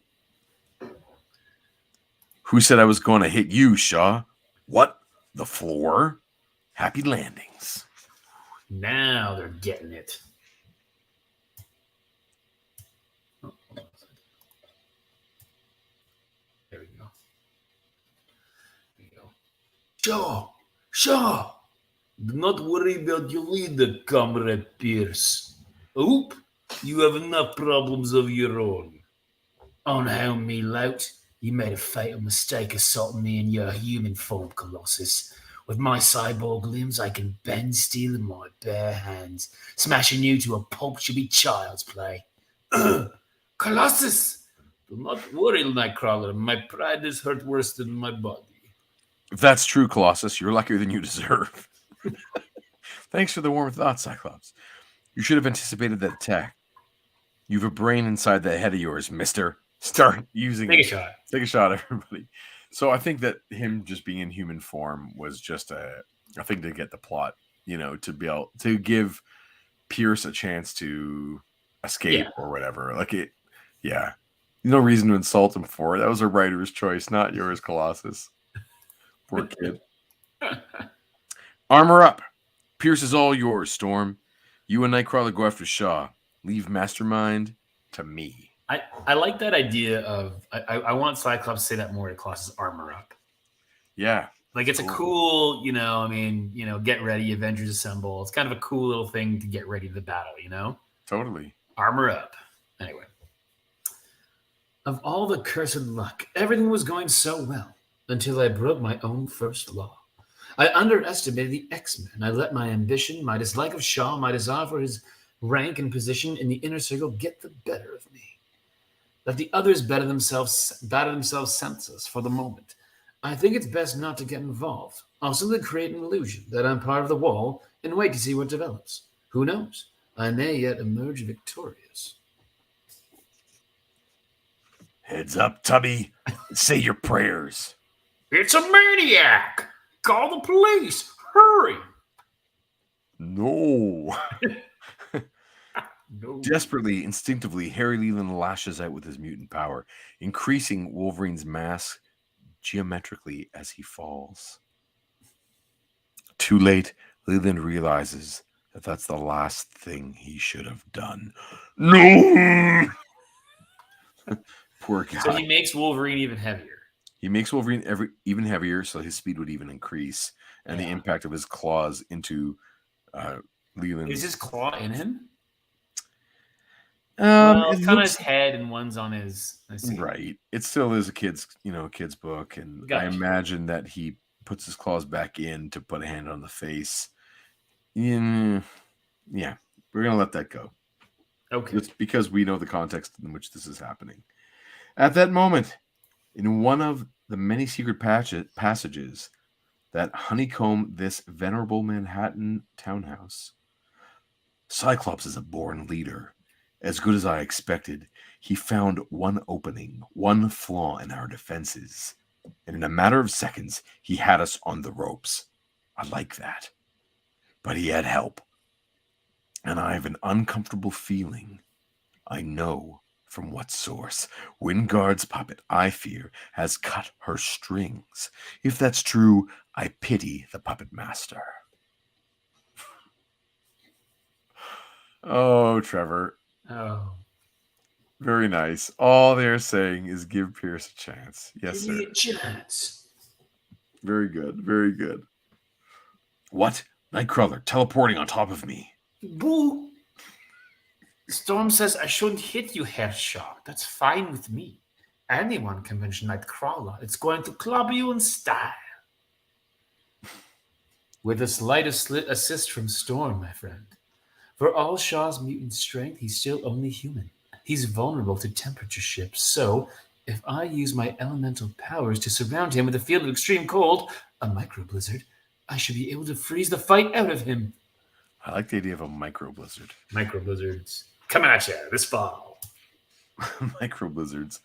Who said I was going to hit you, Shaw? What? The floor? Happy landings. Now they're getting it. There we go. Shaw, do not worry about your leader, Comrade Pierce. Oop, you have enough problems of your own. Unhelm me, lout. You made a fatal mistake assaulting me in your human form, Colossus. With my cyborg limbs, I can bend steel in my bare hands. Smashing you to a pulp should be child's play. Colossus! Do not worry, Nightcrawler. My pride is hurt worse than my body. If that's true, Colossus, you're luckier than you deserve. Thanks for the warm thoughts, Cyclops. You should have anticipated that attack. You've a brain inside that head of yours, mister. Start using it. Take a shot, everybody. So I think that him just being in human form was just a thing to get the plot, to be able to give Pierce a chance to escape or whatever. Like it, yeah. No reason to insult him for it. That was a writer's choice, not yours, Colossus. Poor kid. Armor up. Pierce is all yours, Storm. You and Nightcrawler go after Shaw. Leave Mastermind to me. I like that idea of I want Cyclops to say that more to Colossus, armor up. Yeah. Like it's a cool, get ready, Avengers assemble. It's kind of a cool little thing to get ready to the battle, Totally. Armor up. Anyway. Of all the cursed luck, everything was going so well until I broke my own first law. I underestimated the X-Men. I let my ambition, my dislike of Shaw, my desire for his rank and position in the inner circle get the better of me. Let the others batter themselves senseless for the moment. I think it's best not to get involved. I'll simply create an illusion that I'm part of the wall and wait to see what develops. Who knows? I may yet emerge victorious. Heads up, Tubby. Say your prayers. It's a maniac! Call the police! Hurry! No. No. Desperately, instinctively, Harry Leland lashes out with his mutant power, increasing Wolverine's mass geometrically as he falls. Too late, Leland realizes that that's the last thing he should have done. No! Poor guy. So he makes Wolverine even heavier. He makes Wolverine even heavier, so his speed would even increase, and the impact of his claws into Leland. Is his claw in him? It's kind of his head, and one's on his. Right. It still is a kid's book, and I imagine that he puts his claws back in to put a hand on the face. Yeah, we're gonna let that go. Okay. It's because we know the context in which this is happening. At that moment, in one of the many secret passages that honeycomb this venerable Manhattan townhouse, Cyclops is a born leader. As good as I expected, he found one opening, one flaw in our defenses, and in a matter of seconds, he had us on the ropes. I like that. But he had help. And I have an uncomfortable feeling. I know from what source. Wingard's puppet, I fear, has cut her strings. If that's true, I pity the puppet master. Oh, Trevor. Oh. Very nice. All they're saying is give Pierce a chance. Yes, Give sir. me a chance. Very good. Very good. What? Nightcrawler teleporting on top of me. Boo! Storm says I shouldn't hit you, Herr Shaw. That's fine with me. Anyone can mention Nightcrawler. It's going to club you in style. With a slight assist from Storm, my friend. For all Shaw's mutant strength, he's still only human. He's vulnerable to temperature shifts, so if I use my elemental powers to surround him with a field of extreme cold, a micro blizzard, I should be able to freeze the fight out of him. I like the idea of a micro blizzard. Micro blizzards coming at you this fall. Micro blizzards.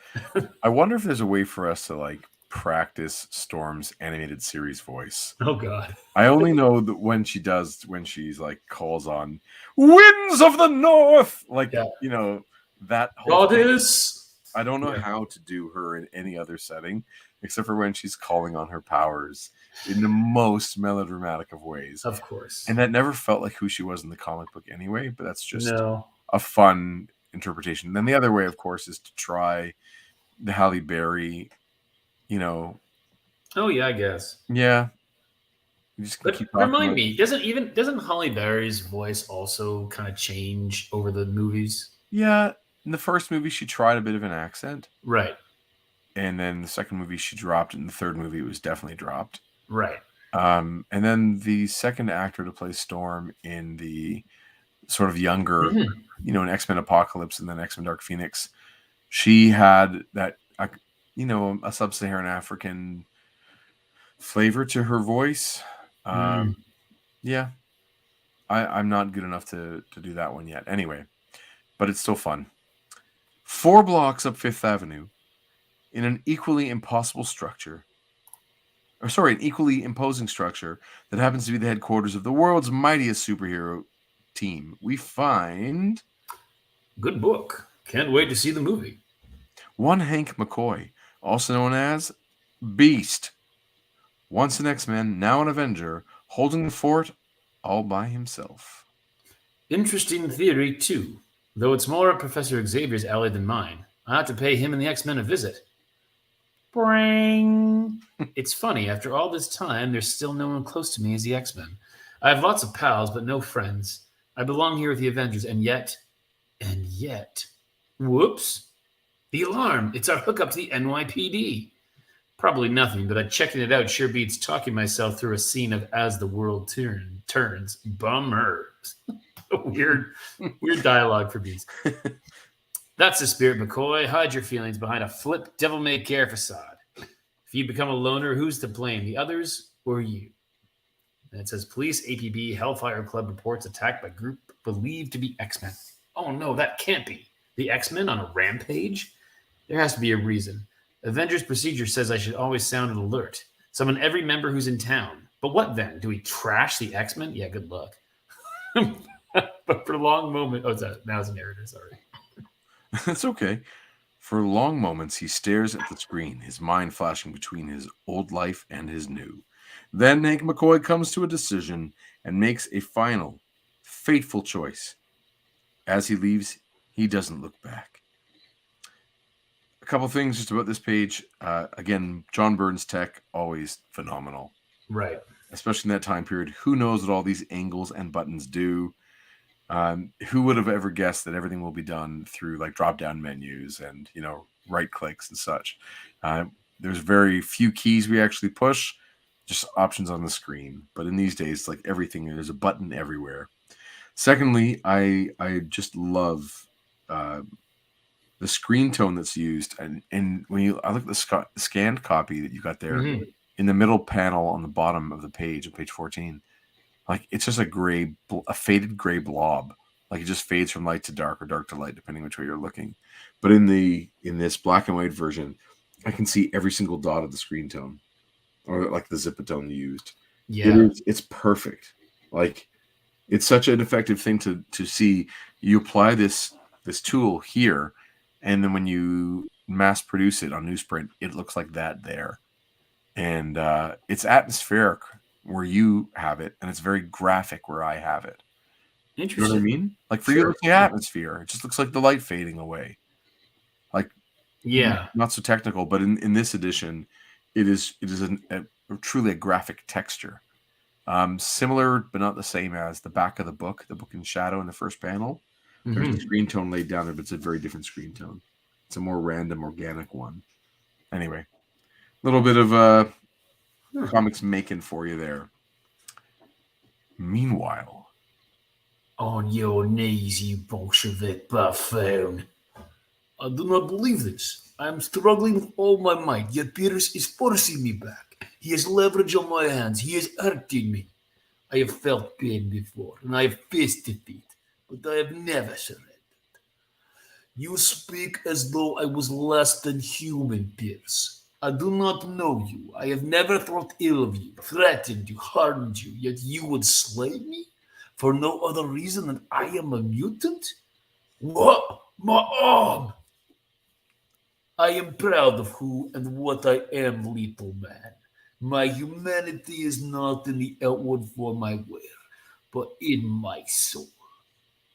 I wonder if there's a way for us to like practice Storm's animated series voice. Oh God. I only know that when she's like calls on winds of the north, like you know that whole Goddess. I don't know how to do her in any other setting except for when she's calling on her powers in the most melodramatic of ways. Of course. And that never felt like who she was in the comic book anyway, but that's just No. a fun interpretation. Then the other way, of course, is to try the Halle Berry, you know. Oh yeah, I guess. Yeah. You just But keep talking remind about- me, doesn't Halle Berry's voice also kind of change over the movies? Yeah. In the first movie, she tried a bit of an accent. Right. And then the second movie, she dropped it. In the third movie, it was definitely dropped. Right. And then the second actor to play Storm in the sort of younger, you know, in X-Men Apocalypse and then X-Men Dark Phoenix, she had that, you know, a sub-Saharan African flavor to her voice. Yeah. I'm not good enough to do that one yet. Anyway, but it's still fun. 4 blocks up Fifth Avenue in an equally impossible structure. An equally imposing structure that happens to be the headquarters of the world's mightiest superhero team. We find... Good book. Can't wait to see the movie. One Hank McCoy, also known as Beast. Once an X-Men, now an Avenger, holding the fort all by himself. Interesting theory, too. Though it's more up Professor Xavier's alley than mine. I have to pay him and the X-Men a visit. Bring. It's funny, after all this time, there's still no one close to me as the X-Men. I have lots of pals, but no friends. I belong here with the Avengers, and yet, whoops. The alarm. It's our hookup to the NYPD. Probably nothing, but checking it out sure beats talking myself through a scene of As the World Turns. Bummer. Weird dialogue for Beast. That's the spirit, McCoy. Hide your feelings behind a flip, devil-may-care facade. If you become a loner, who's to blame? The others or you? And it says, police APB Hellfire Club reports attack by group believed to be X-Men. Oh no, that can't be. The X-Men on a rampage? There has to be a reason. Avengers procedure says I should always sound an alert. Summon every member who's in town. But what then? Do we trash the X-Men? Yeah, good luck. But for a long moment... Oh, now it's a narrator, sorry. That's okay. For long moments, he stares at the screen, his mind flashing between his old life and his new. Then Hank McCoy comes to a decision and makes a final, fateful choice. As he leaves, he doesn't look back. A couple things just about this page. Again, John Byrne's tech, always phenomenal. Right. Especially in that time period. Who knows what all these angles and buttons do? Who would have ever guessed that everything will be done through like drop-down menus and, you know, right clicks and such. There's very few keys we actually push, just options on the screen. But in these days, like everything, there's a button everywhere. Secondly, I just love the screen tone that's used. And when I look at the scanned copy that you got there in the middle panel on the bottom of the page, on page 14, like it's just a faded gray blob. Like it just fades from light to dark or dark to light, depending which way you're looking. But in this black and white version, I can see every single dot of the screen tone, or like the zip-a-tone used. Yeah, it's perfect. Like it's such an effective thing to see. You apply this tool here, and then when you mass produce it on newsprint, it looks like that there. And it's atmospheric where you have it, and it's very graphic where I have it. Interesting. You know what I mean? Like for you, it's the atmosphere. It just looks like the light fading away. Like, not so technical, but in this edition, it is truly a graphic texture. Similar, but not the same as the back of the book in shadow in the first panel. There's a screen tone laid down there, but it's a very different screen tone. It's a more random, organic one. Anyway, a little bit of comics making for you there. Meanwhile, on your knees, you Bolshevik buffoon. I do not believe this. I am struggling with all my might, yet Peters is forcing me back. He has leverage on my hands. He is hurting me. I have felt pain before, and I have faced defeat, but I have never surrendered. You speak as though I was less than human, Pierce. I do not know you. I have never thought ill of you, threatened you, harmed you, yet you would slay me? For no other reason than I am a mutant? What? My arm! I am proud of who and what I am, little man. My humanity is not in the outward form I wear, but in my soul.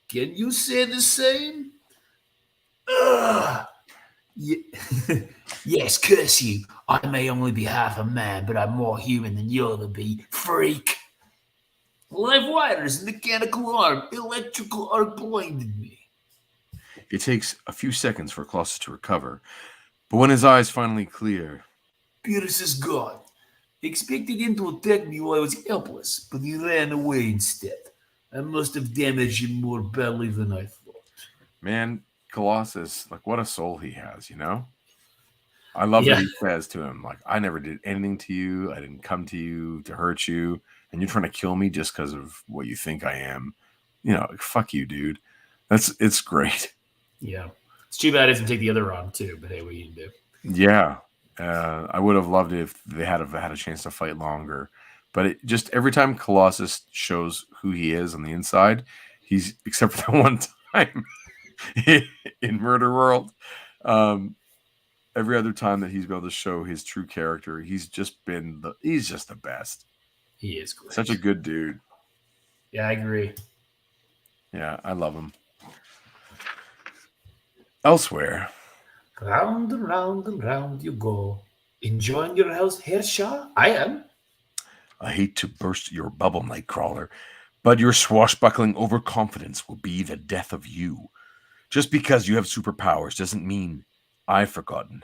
Can you say the same? Ugh. Yes, curse you. I may only be half a man, but I'm more human than you'll ever be, freak. Live wires, mechanical arm, electrical arc blinded me. It takes a few seconds for Colossus to recover, but when his eyes finally clear... Pierce is gone. Expected him to attack me while I was helpless, but he ran away instead. I must have damaged him more badly than I thought. Man, Colossus, like, what a soul he has, you know? I love that he says to him, like, I never did anything to you. I didn't come to you to hurt you. And you're trying to kill me just because of what you think I am. You know, fuck you, dude. It's great. Yeah. It's too bad it doesn't take the other arm, too. But hey, what you can do? Yeah. I would have loved it if they had a chance to fight longer. But it just, every time Colossus shows who he is on the inside, he's, except for that one time in Murder World, every other time that he's been able to show his true character, he's just the best. He is great. Such a good dude. Yeah, I agree. Yeah, I love him. Elsewhere. Round and round and round you go. Enjoying your house, Hershaw? I am. I hate to burst your bubble, Nightcrawler, but your swashbuckling overconfidence will be the death of you. Just because you have superpowers doesn't mean I've forgotten.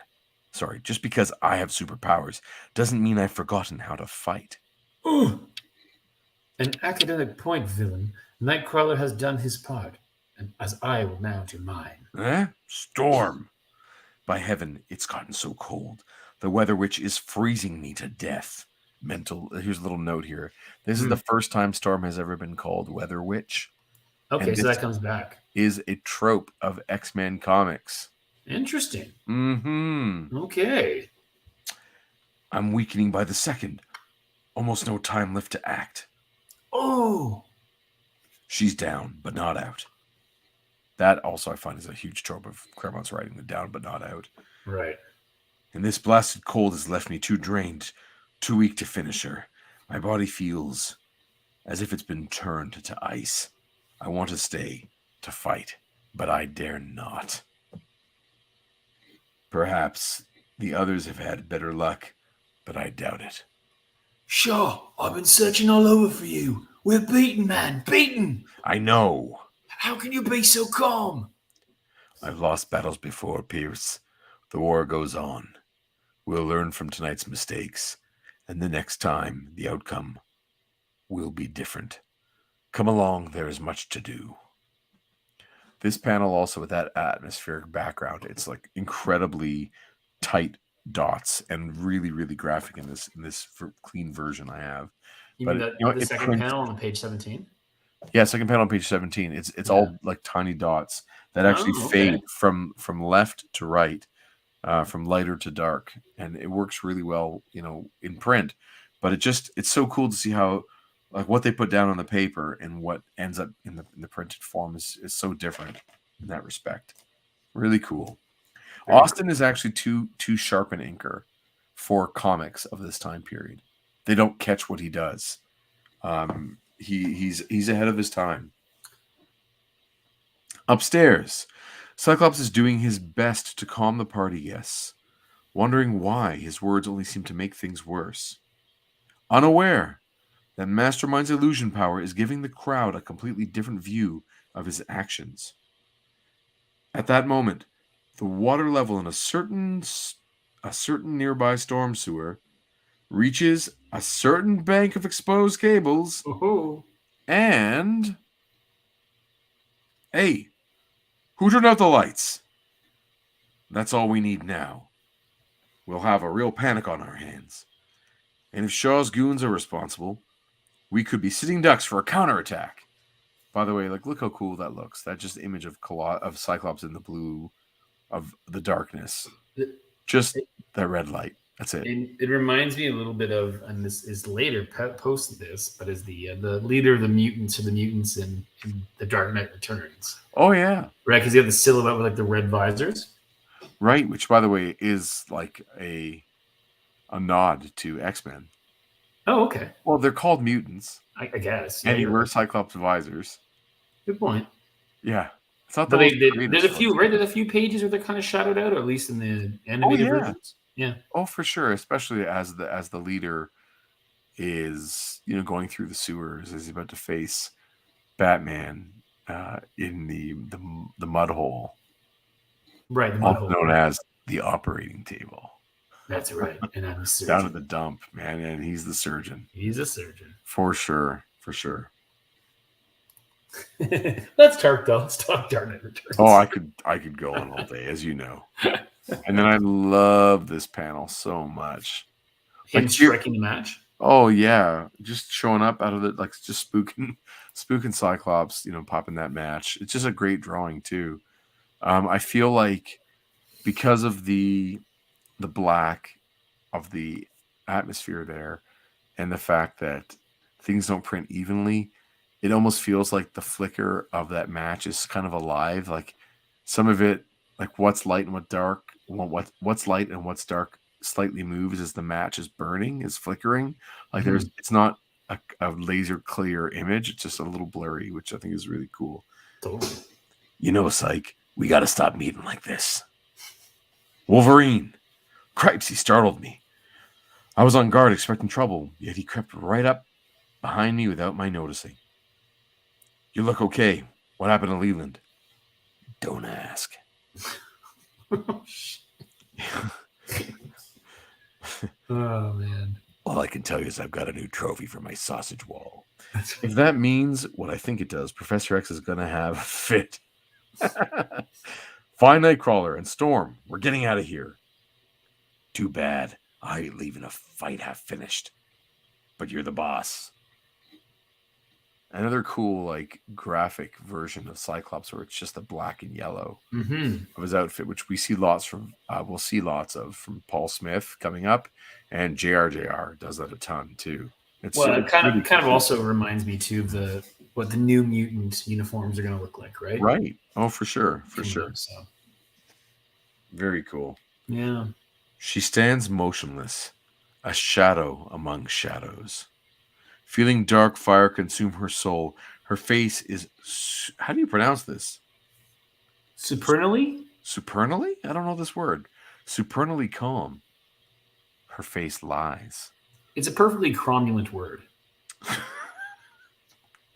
Sorry, just because I have superpowers doesn't mean I've forgotten how to fight. An academic point, villain. Nightcrawler has done his part, and as I will now do mine. Storm! By heaven, it's gotten so cold. The Weather Witch is freezing me to death. Here's a little note here. This is the first time Storm has ever been called Weather Witch. Okay, so that comes back. Is a trope of X-Men comics. Interesting. Mm-hmm. Okay. I'm weakening by the second. Almost no time left to act. Oh! She's down, but not out. That also I find is a huge trope of Claremont's writing, the down but not out. Right. And this blasted cold has left me too drained, too weak to finish her. My body feels as if it's been turned to ice. I want to stay, to fight, but I dare not. Perhaps the others have had better luck, but I doubt it. Sure, I've been searching all over for you. We're beaten, man, beaten! I know. How can you be so calm? I've lost battles before, Pierce. The war goes on. We'll learn from tonight's mistakes, and the next time the outcome will be different. Come along, there is much to do. This panel also with that atmospheric background, it's like incredibly tight dots and really, really graphic in this clean version I have. You mean the second panel on page 17? Yeah, second panel on page 17. It's all like tiny dots that actually fade from left to right, from lighter to dark, and it works really well, in print. But it's so cool to see how, like, what they put down on the paper and what ends up in the printed form is so different in that respect. Really cool. Austin is actually too sharp an inker for comics of this time period. They don't catch what he does. He's ahead of his time. Upstairs, Cyclops is doing his best to calm the party guests, wondering why his words only seem to make things worse. Unaware that Mastermind's illusion power is giving the crowd a completely different view of his actions. At that moment, the water level in a certain nearby storm sewer reaches a certain bank of exposed cables, and hey, who turned out the lights? That's all we need now. We'll have a real panic on our hands. And if Shaw's goons are responsible, we could be sitting ducks for a counterattack. By the way, look how cool that looks. That just image of Cyclops in the blue of the darkness. Just that red light. That's it. It reminds me a little bit of, and this is later post this, but is the leader of the mutants or the mutants in The Dark Knight Returns. Oh yeah, right. Because you have the silhouette with the red visors. Right, which by the way is like a nod to X-Men. Oh, okay. Well, they're called mutants. I guess. And he wears Cyclops visors. Good point. Yeah. It's not there's a few, right? There's a few pages where they're kind of shadowed out, or at least in the animated versions. Yeah. Oh, for sure. Especially as the leader is, going through the sewers as he's about to face Batman in the mud hole. Right, the mud hole. Known as the operating table. That's right. And I'm the surgeon. Down at the dump, man, and he's the surgeon. He's a surgeon. For sure. Let's talk Dark Knight Returns. Oh, I could go on all day, as you know. And then I love this panel so much. Him striking the match. Oh yeah, just showing up out of it, just spooking Cyclops. Popping that match. It's just a great drawing too. I feel like because of the black of the atmosphere there, and the fact that things don't print evenly, it almost feels like the flicker of that match is kind of alive. Like some of it, like what's light and what's dark, what's light and what's dark slightly moves as the match is burning, is flickering. Like it's not a laser clear image. It's just a little blurry, which I think is really cool. Totally. Psych, we got to stop meeting like this. Wolverine. Cripes, he startled me. I was on guard expecting trouble, yet he crept right up behind me without my noticing. You look okay. What happened to Leland? Don't ask. Oh, man. All I can tell you is I've got a new trophy for my sausage wall. If that means what I think it does, Professor X is going to have a fit. Find Nightcrawler and Storm. We're getting out of here. Too bad. I ain't leaving a fight half finished. But you're the boss. Another cool, graphic version of Cyclops where it's just the black and yellow of his outfit, which we see lots from. We'll see lots of from Paul Smith coming up, and JR does that a ton too. It kind of also reminds me too of what the New Mutant uniforms are going to look like, right? Right. Oh, for sure, sure. So. Very cool. Yeah. She stands motionless, a shadow among shadows. Feeling dark fire consume her soul. Her face is... How do you pronounce this? Supernally? Supernally? I don't know this word. Supernally calm. Her face lies. It's a perfectly cromulent word.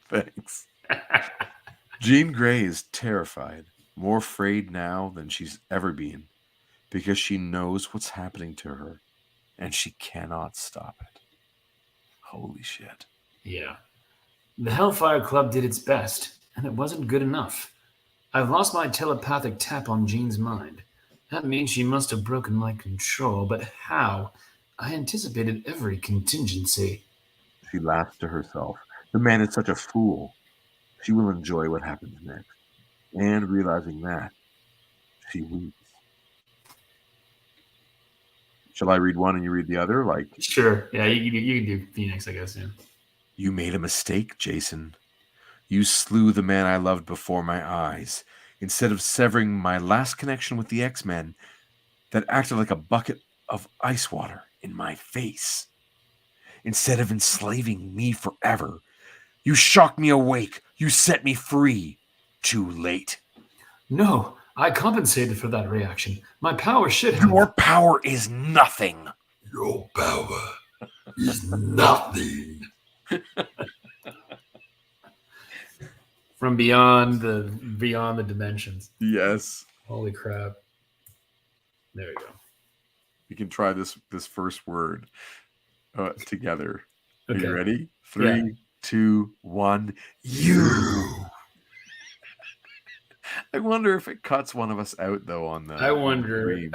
Thanks. Jean Grey is terrified, more afraid now than she's ever been, because she knows what's happening to her, and she cannot stop it. Holy shit. Yeah. The HELLFIRE CLUB did its best, and it wasn't good enough. I've lost my telepathic tap on Jean's mind. That means she must have broken my control, but how? I anticipated every contingency. She laughs to herself. The man is such a fool. She will enjoy what happens next. And realizing that, she weeps. Shall I read one and you read the other? Sure. Yeah, you can do Phoenix, I guess. Yeah. You made a mistake, Jason. You slew the man I loved before my eyes. Instead of severing my last connection with the X-Men, that acted like a bucket of ice water in my face. Instead of enslaving me forever, you shocked me awake. You set me free. Too late. No, I compensated for that reaction. My power should have. Your power is nothing. Your power is nothing. From beyond the dimensions. Yes. Holy crap. There you go. We can try this first word together. Are Okay. you ready? 3, 2, 1. You. I wonder if it cuts one of us out though on the. I wonder. Stream.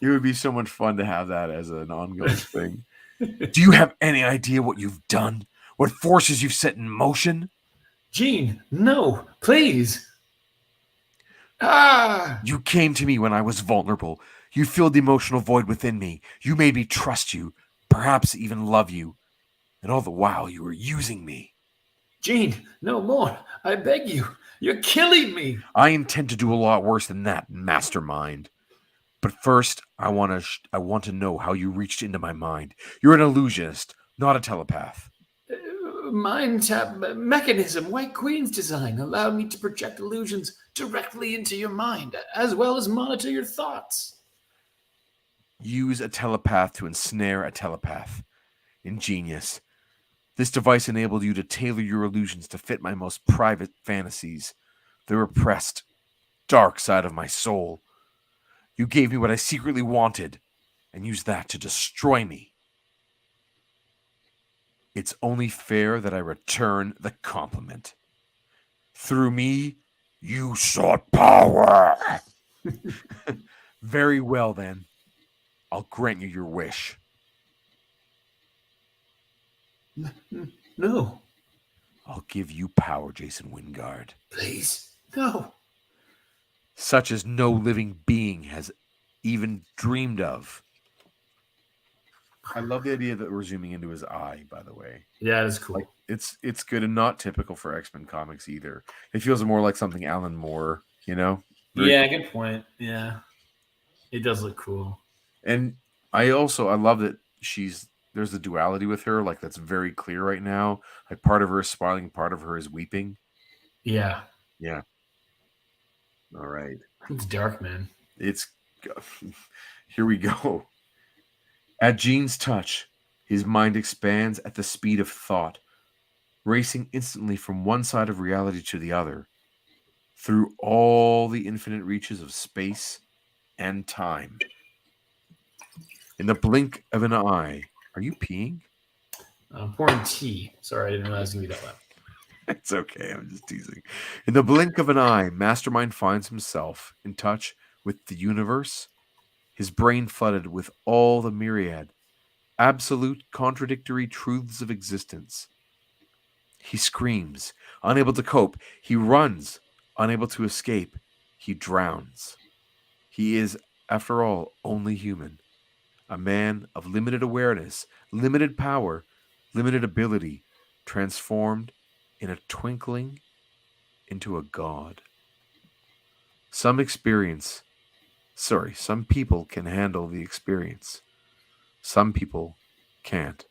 It would be so much fun to have that as an ongoing thing. Do you have any idea what you've done? What forces you've set in motion? Gene, no, please. Ah! You came to me when I was vulnerable. You filled the emotional void within me. You made me trust you, perhaps even love you. And all the while, you were using me. Gene, no more. I beg you. You're killing me. I intend to do a lot worse than that, mastermind. But first, I want to know how you reached into my mind. You're an illusionist, not a telepath. Mind tap mechanism, White Queen's design, allowed me to project illusions directly into your mind, as well as monitor your thoughts. Use a telepath to ensnare a telepath. Ingenious. This device enabled you to tailor your illusions to fit my most private fantasies, the repressed, dark side of my soul. You gave me what I secretly wanted, and used that to destroy me. It's only fair that I return the compliment. Through me, you sought power. Very well, then. I'll grant you your wish. No. I'll give you power, Jason Wingard. Please. No. Such as no living being has even dreamed of. I love the idea that we're zooming into his eye, by the way. Yeah, that's cool. Like, it's good and not typical for X-Men comics either. It feels more like something Alan Moore, you know? Yeah, good point. Yeah. It does look cool. And I love that there's a duality with her, like that's very clear right now. Like part of her is smiling, part of her is weeping. Yeah. Yeah. All right. It's dark, man. Here we go. At Gene's touch, his mind expands at the speed of thought, racing instantly from one side of reality to the other, through all the infinite reaches of space and time. In the blink of an eye. Are you peeing? I'm pouring tea. Sorry, I didn't realize it was going to be that loud. It's okay. I'm just teasing. In the blink of an eye, Mastermind finds himself in touch with the universe, his brain flooded with all the myriad, absolute contradictory truths of existence. He screams, unable to cope. He runs, unable to escape. He drowns. He is, after all, only human. A man of limited awareness, limited power, limited ability, transformed in a twinkling into a god. Some people can handle the experience. Some people can't.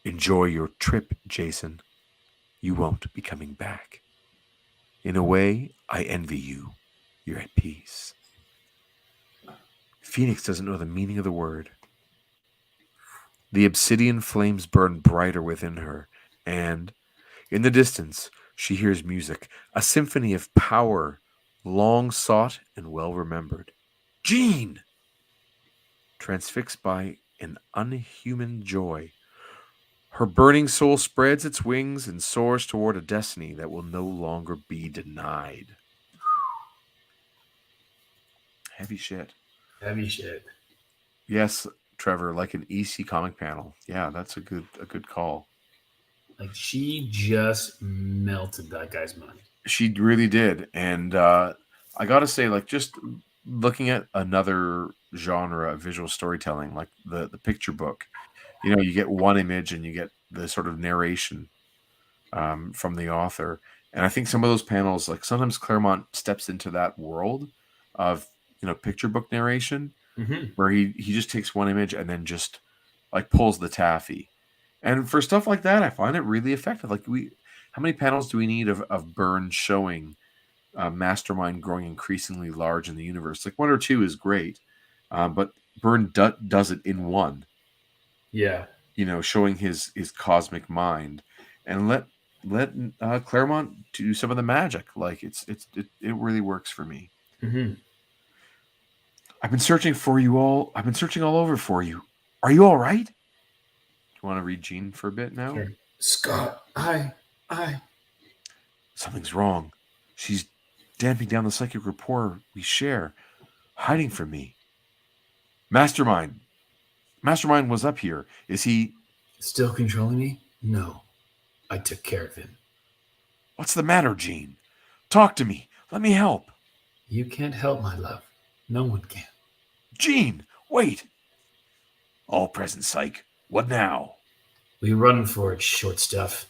Enjoy your trip, Jason. You won't be coming back. In a way, I envy you. You're at peace. Phoenix doesn't know the meaning of the word. The obsidian flames burn brighter within her, and in the distance, she hears music, a symphony of power, long sought and well remembered. Jean! Transfixed by an unhuman joy, her burning soul spreads its wings and soars toward a destiny that will no longer be denied. Heavy shit. Heavy shit. Yes, Trevor, like an EC comic panel. Yeah, that's a good call. Like she just melted that guy's mind. She really did. And I gotta say, like, just looking at another genre of visual storytelling, like the picture book, you know, you get one image and you get the sort of narration from the author. And I think some of those panels, like sometimes Claremont steps into that world of picture book narration, Mm-hmm. where he just takes one image and then just like pulls the taffy. And for stuff like that, I find it really effective. Like how many panels do we need of Byrne showing Mastermind growing increasingly large in the universe? Like 1 or 2 is great, but Byrne does it in one. Yeah. Showing his cosmic mind, and let Claremont do some of the magic. Like it really works for me. Mm-hmm. I've been searching for you all. I've been searching all over for you. Are you all right? Do you want to read Jean for a bit now? Sure. Scott, I. Something's wrong. She's damping down the psychic rapport we share, hiding from me. Mastermind was up here. Is he Still controlling me? No. I took care of him. What's the matter, Jean? Talk to me. Let me help. You can't help, my love. No one can. Jean, wait. All present, psych. What now? We run for it, short stuff.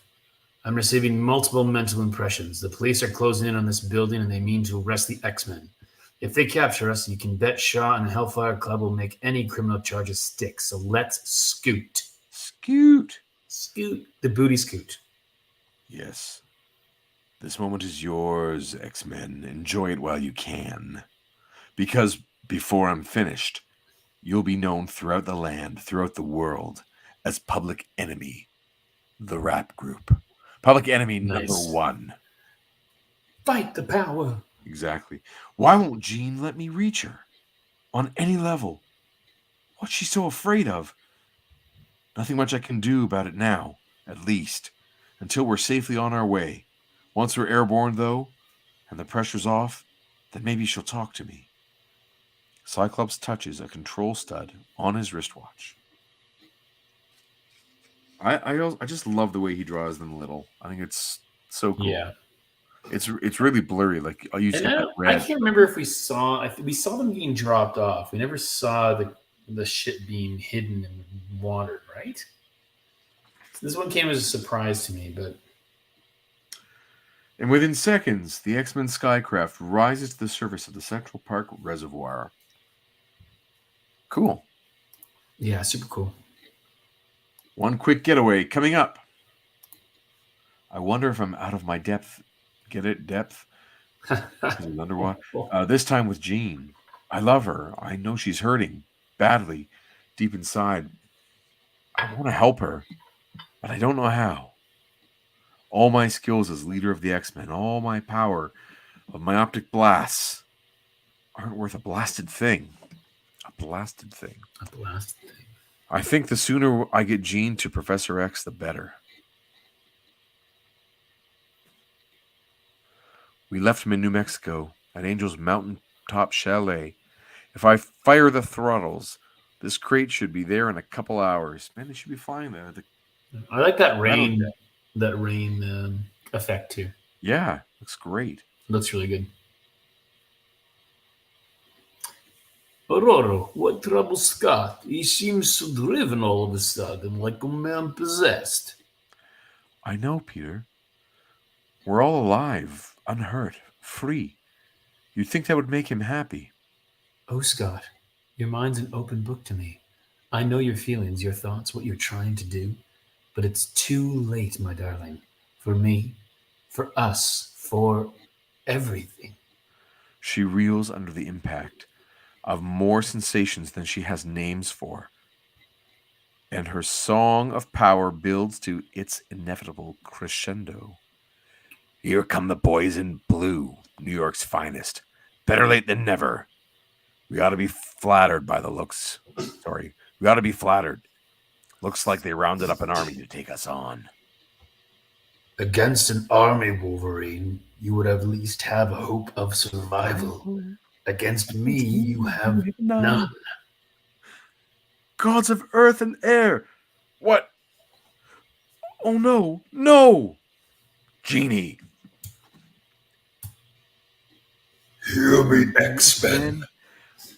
I'm receiving multiple mental impressions. The police are closing in on this building and they mean to arrest the X-Men. If they capture us, you can bet Shaw and the HELLFIRE Club will make any criminal charges stick. So let's scoot. Scoot. Scoot. The booty scoot. Yes. This moment is yours, X-Men. Enjoy it while you can. Because before I'm finished, you'll be known throughout the land, throughout the world, as Public Enemy, the rap group. Public Enemy Nice. number 1. Fight the power. Exactly. Why won't Jean let me reach her? On any level. What's she so afraid of? Nothing much I can do about it now, at least, until we're safely on our way. Once we're airborne, though, and the pressure's off, then maybe she'll talk to me. Cyclops touches a control stud on his wristwatch. I just love the way he draws them little. I think it's so cool. Yeah. It's really blurry. Like you said, I red. can't remember if we saw them being dropped off. We never saw the shit being hidden and watered, right? This one came as a surprise to me, but And within seconds, the X-Men skycraft rises to the surface of the Central Park Reservoir. Cool. yeah, super cool. One quick getaway coming up. I wonder if I'm out of my depth. Get it? Depth? Because it's underwater. This time with Jean. I love her. I know she's hurting badly deep inside. I want to help her, but I don't know how. All my skills as leader of the X-Men, all my power of my optic blasts aren't worth a blasted thing. A blasted thing. A blast thing. I think the sooner I get Jean to Professor X, the better. We left him in New Mexico at Angel's mountaintop chalet. If I fire the throttles, this crate should be there in a couple hours. Man, they should be flying there. I like that rain. That rain effect too. Yeah, looks great. Looks really good. Aurora, what trouble, Scott? He seems so driven all of a sudden, like a man possessed. I know, Peter. We're all alive, unhurt, free. You'd think that would make him happy. Oh, Scott, your mind's an open book to me. I know your feelings, your thoughts, what you're trying to do. But it's too late, my darling. For me, for us, for everything. She reels under the impact of more sensations than she has names for. And her song of power builds to its inevitable crescendo. Here come the boys in blue, New York's finest. Better late than never. We ought to be flattered by the looks. We ought to be flattered. Looks like they rounded up an army to take us on. Against an army, Wolverine, you would at least have a hope of survival. Against me, you have none. Gods of earth and air! What? Oh no! No! Genie! Hear me, X-Men.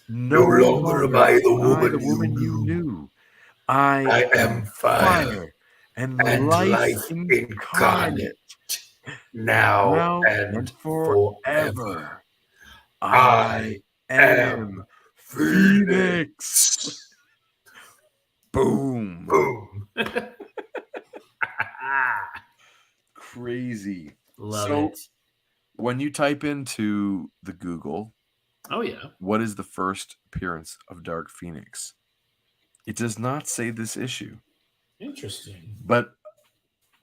No longer am I the woman you knew. I am fire and life incarnate. Now and forever. I am Phoenix. Boom. Boom. Crazy. Love So, it. when you type into the Google, Oh, yeah. what is the first appearance of Dark Phoenix? It does not say this issue. Interesting. But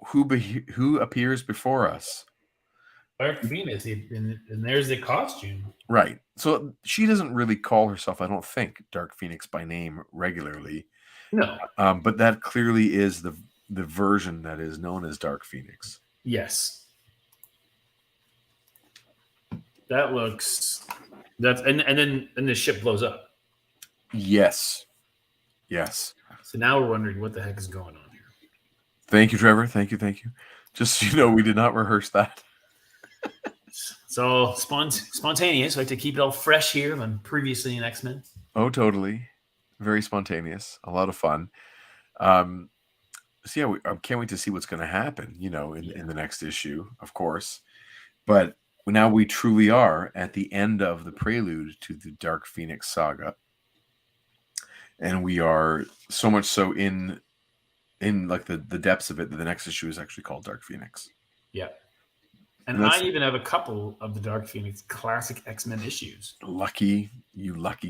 who appears before us? Dark Phoenix, and there's the costume. Right. So she doesn't really call herself, I don't think, Dark Phoenix by name regularly. No. But that clearly is the version that is known as Dark Phoenix. Yes. That looks. And then the ship blows up. Yes. Yes. So now we're wondering what the heck is going on here. Thank you, Trevor. Thank you. Just so you know, we did not rehearse that. It's all spontaneous. We like to keep it all fresh here on previously in X-Men. Oh, totally. Very spontaneous. A lot of fun. So yeah, I can't wait to see what's going to happen, in the next issue, of course. But now we truly are at the end of the prelude to the Dark Phoenix Saga. And we are so much so in like the depths of it that the next issue is actually called Dark Phoenix. Yeah. And I even have a couple of the Dark Phoenix classic X-Men issues. Lucky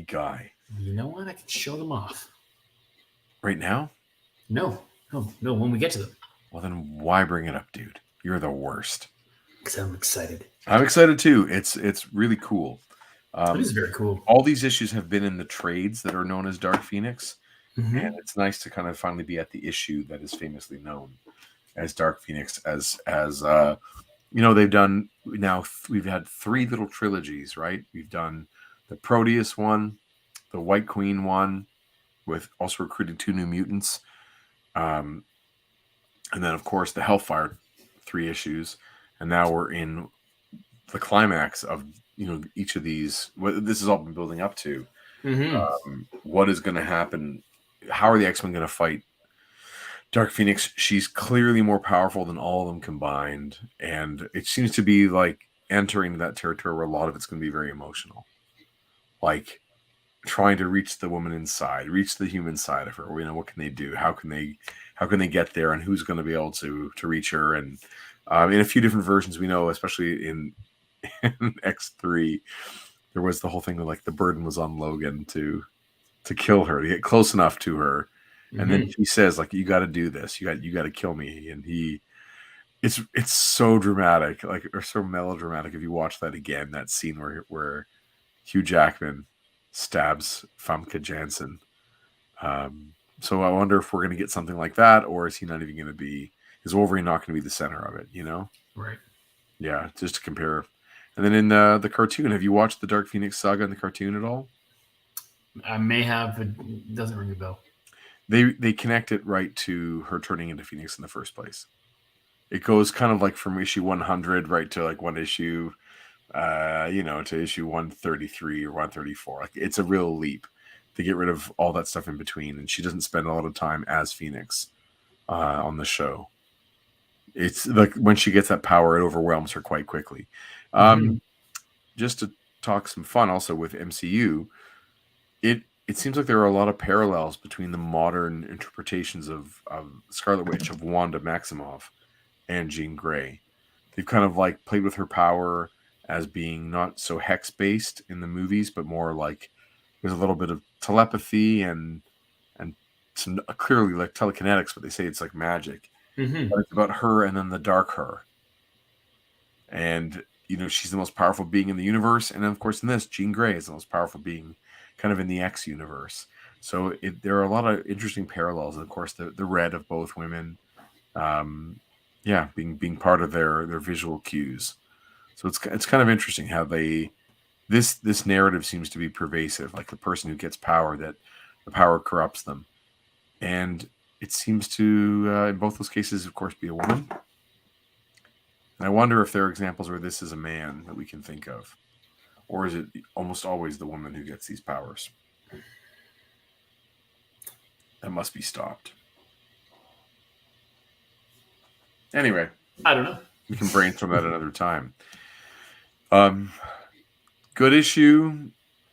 guy. You know what? I can show them off. Right now? No, when we get to them. Well, then why bring it up, dude? You're the worst. Because I'm excited. I'm excited too. It's really cool. It is very cool. All these issues have been in the trades that are known as Dark Phoenix. Mm-hmm. And it's nice to kind of finally be at the issue that is famously known as Dark Phoenix. As they've done now. We've had 3 little trilogies, right? We've done the Proteus one, the White Queen one, with also recruiting 2 new mutants, and then of course the Hellfire 3 issues, and now we're in the climax of each of these. What this has all been building up to. Mm-hmm. What is going to happen? How are the X-Men going to fight Dark Phoenix? She's clearly more powerful than all of them combined, and it seems to be like entering that territory where a lot of it's going to be very emotional, like trying to reach the woman inside, reach the human side of her. What can they do? How can they get there? And who's going to be able to reach her? And in a few different versions, we know, especially in X3, there was the whole thing where like the burden was on Logan to kill her, to get close enough to her. And then he says, like, you got to do this. You got to kill me. And it's so dramatic, like, or so melodramatic. If you watch that again, that scene where Hugh Jackman stabs Famke Janssen. So I wonder if we're going to get something like that, or is he not even going to be? Is Wolverine not going to be the center of it? Right. Yeah, just to compare. And then in the cartoon, have you watched the Dark Phoenix Saga in the cartoon at all? I may have, but it doesn't ring a bell. They connect it right to her turning into Phoenix in the first place. It goes kind of like from issue 100 right to like one issue, to issue 133 or 134. Like, it's a real leap to get rid of all that stuff in between, and she doesn't spend a lot of time as Phoenix on the show. It's like when she gets that power, it overwhelms her quite quickly. Just to talk some fun also with MCU, it seems like there are a lot of parallels between the modern interpretations of Scarlet Witch, of Wanda Maximoff, and Jean Grey. They've kind of like played with her power as being not so hex based in the movies, but more like there's a little bit of telepathy and some clearly like telekinetics, but they say it's like magic. But it's about her and then the dark her. And she's the most powerful being in the universe, and then, of course, in this, Jean Grey is the most powerful being kind of in the X universe. So there are a lot of interesting parallels. And of course, the red of both women, being part of their visual cues. So it's kind of interesting how this narrative seems to be pervasive. Like the person who gets power, that the power corrupts them, and it seems to in both those cases, of course, be a woman. And I wonder if there are examples where this is a man that we can think of. Or is it almost always the woman who gets these powers? That must be stopped. Anyway. I don't know. We can brainstorm that another time. Good issue.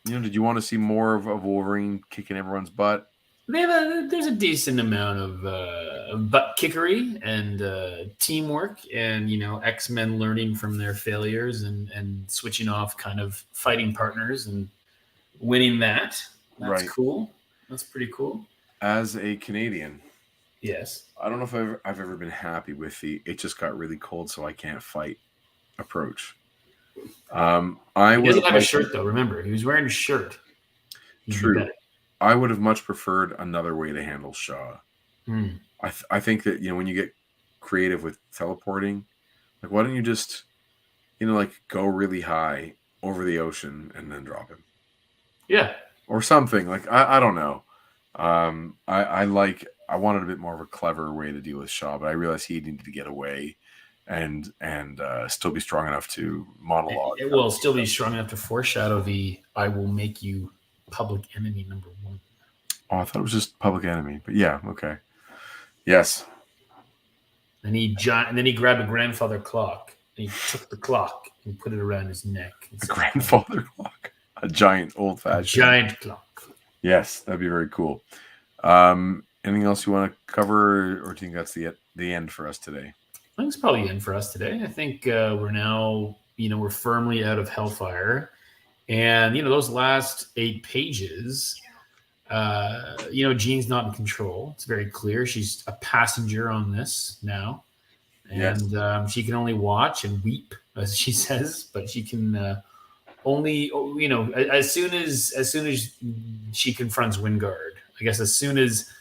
Did you want to see more of Wolverine kicking everyone's butt? There's a decent amount of butt kickery and teamwork, and X-Men learning from their failures and switching off kind of fighting partners and winning that. That's Right. cool. That's pretty cool. As a Canadian, yes, I don't know if I've ever been happy with the "it just got really cold, so I can't fight" approach. He doesn't have a shirt though. Remember, he was wearing a shirt. True. I would have much preferred another way to handle Shaw. I think that when you get creative with teleporting, like why don't you just like go really high over the ocean and then drop him? Yeah, or something like I don't know. I wanted a bit more of a clever way to deal with Shaw, but I realized he needed to get away and still be strong enough to monologue. It will still be strong enough to foreshadow the "I will make you public enemy #1." Oh, I thought it was just Public Enemy, but yeah, okay. Yes. And then he grabbed a grandfather clock and he took the clock and put it around his neck. A grandfather clock, a giant old-fashioned giant clock. Yes, that'd be very cool. Anything else you want to cover, or do you think that's the end for us today? I think it's probably the end for us today. I think we're now, we're firmly out of Hellfire, and those last 8 pages. Jean's not in control. It's very clear. She's a passenger on this now. And yes. She can only watch and weep, as she says, but she can only, as soon as she confronts Wingard, I guess as soon as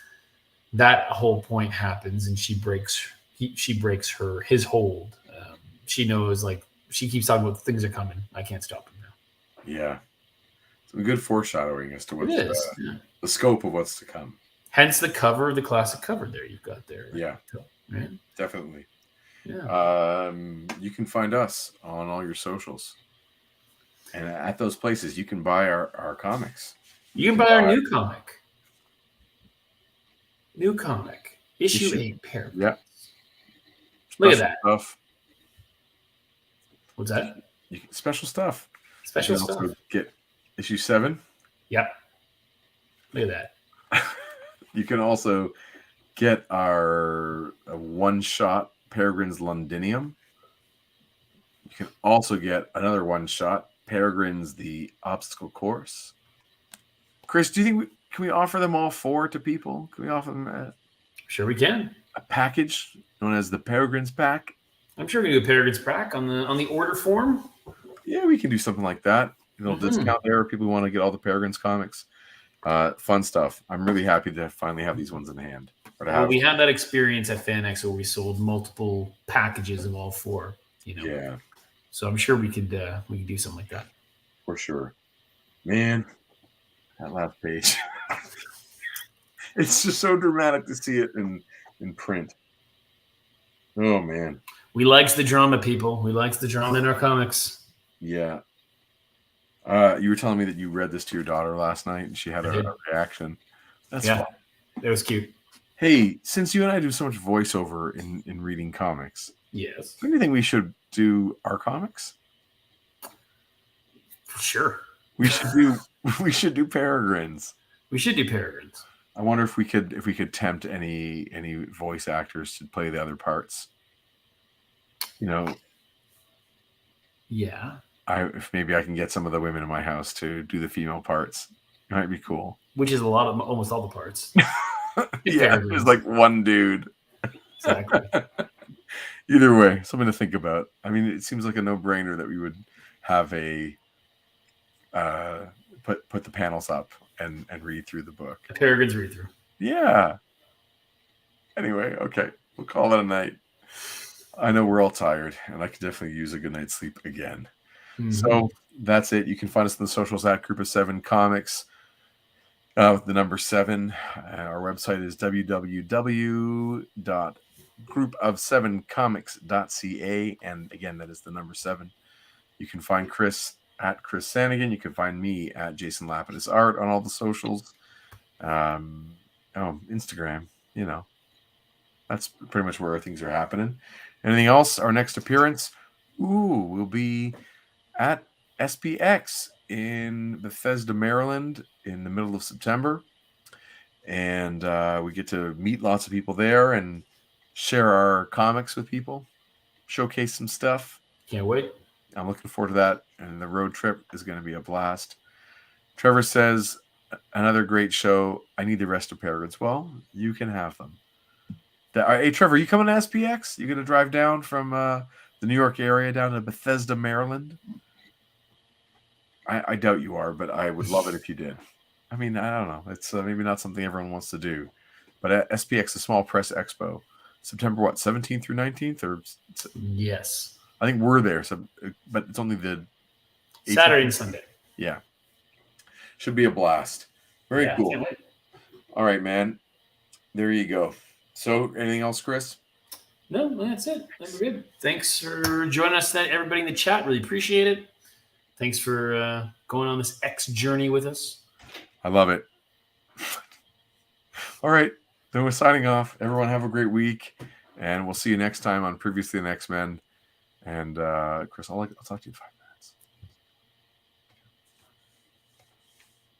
that whole point happens and she breaks his hold, she knows, like, she keeps talking about things are coming. I can't stop them now. Yeah. Some good foreshadowing as to what's the scope of what's to come. Hence the cover, the classic cover there you've got there. Right? Yeah, right? Definitely. Yeah. You can find us on all your socials. And at those places, you can buy our comics. You can buy our new comic. New comic. Issue 8 pair. Yeah. Look at that. Stuff. What's that? Special stuff. Special stuff. Also get issue 7. Yep. Look at that. You can also get our one-shot Peregrine's Londinium. You can also get another one-shot Peregrine's The Obstacle Course. Chris, do you think can we offer them all 4 to people? Can we offer them Sure we can. A package known as the Peregrine's Pack? I'm sure we can do a Peregrine's Pack on the order form. Yeah, we can do something like that. Discount there. People who want to get all the Peregrine's comics. Fun stuff. I'm really happy to finally have these ones in hand. We had that experience at FanX where we sold multiple packages of all 4. Yeah. So I'm sure we could do something like that. For sure. Man, that last page. It's just so dramatic to see it in print. Oh man. We likes the drama, people. We likes the drama in our comics. Yeah. You were telling me that you read this to your daughter last night and she had a reaction. That's fun. It was cute. Hey, since you and I do so much voiceover in reading comics, yes, do you think we should do our comics? Sure. We should do Peregrines. We should do Peregrines. I wonder if we could tempt any voice actors to play the other parts. Yeah. If maybe I can get some of the women in my house to do the female parts. It might be cool. Which is almost all the parts. Yeah, there's like one dude. Exactly. Either way, something to think about. I mean, it seems like a no-brainer that we would have a put the panels up and read through the book. A Peregrine's read through. Yeah. Anyway, okay, we'll call it a night. I know we're all tired, and I could definitely use a good night's sleep again. Mm-hmm. So that's it. You can find us in the socials at Group of 7 Comics. The number 7. Our website is www.groupof7comics.ca, and again, that is the number 7. You can find Chris at Chris Sanagan. You can find me at Jason Lapidus Art on all the socials. Instagram. That's pretty much where things are happening. Anything else? Our next appearance, will be at SPX in Bethesda, Maryland in the middle of September. And we get to meet lots of people there and share our comics with people, showcase some stuff. Can't wait. I'm looking forward to that. And the road trip is going to be a blast. Trevor says, another great show. I need the rest of Peregrines. Well, you can have them. Hey, Trevor, you coming to SPX? You going to drive down from the New York area down to Bethesda, Maryland? I doubt you are, but I would love it if you did. I mean, I don't know. It's maybe not something everyone wants to do. But at SPX, the Small Press Expo, September, 17th through 19th? Or Yes. I think we're there, but it's only the Saturday and Sunday. Yeah. Should be a blast. Very cool. All right, man. There you go. So, anything else, Chris? No, that's it. We're good. Thanks for joining us tonight, everybody in the chat. Really appreciate it. Thanks for going on this X journey with us. I love it. All right. Then we're signing off. Everyone have a great week. And we'll see you next time on Previously on X-Men. And Chris, I'll talk to you in 5 minutes.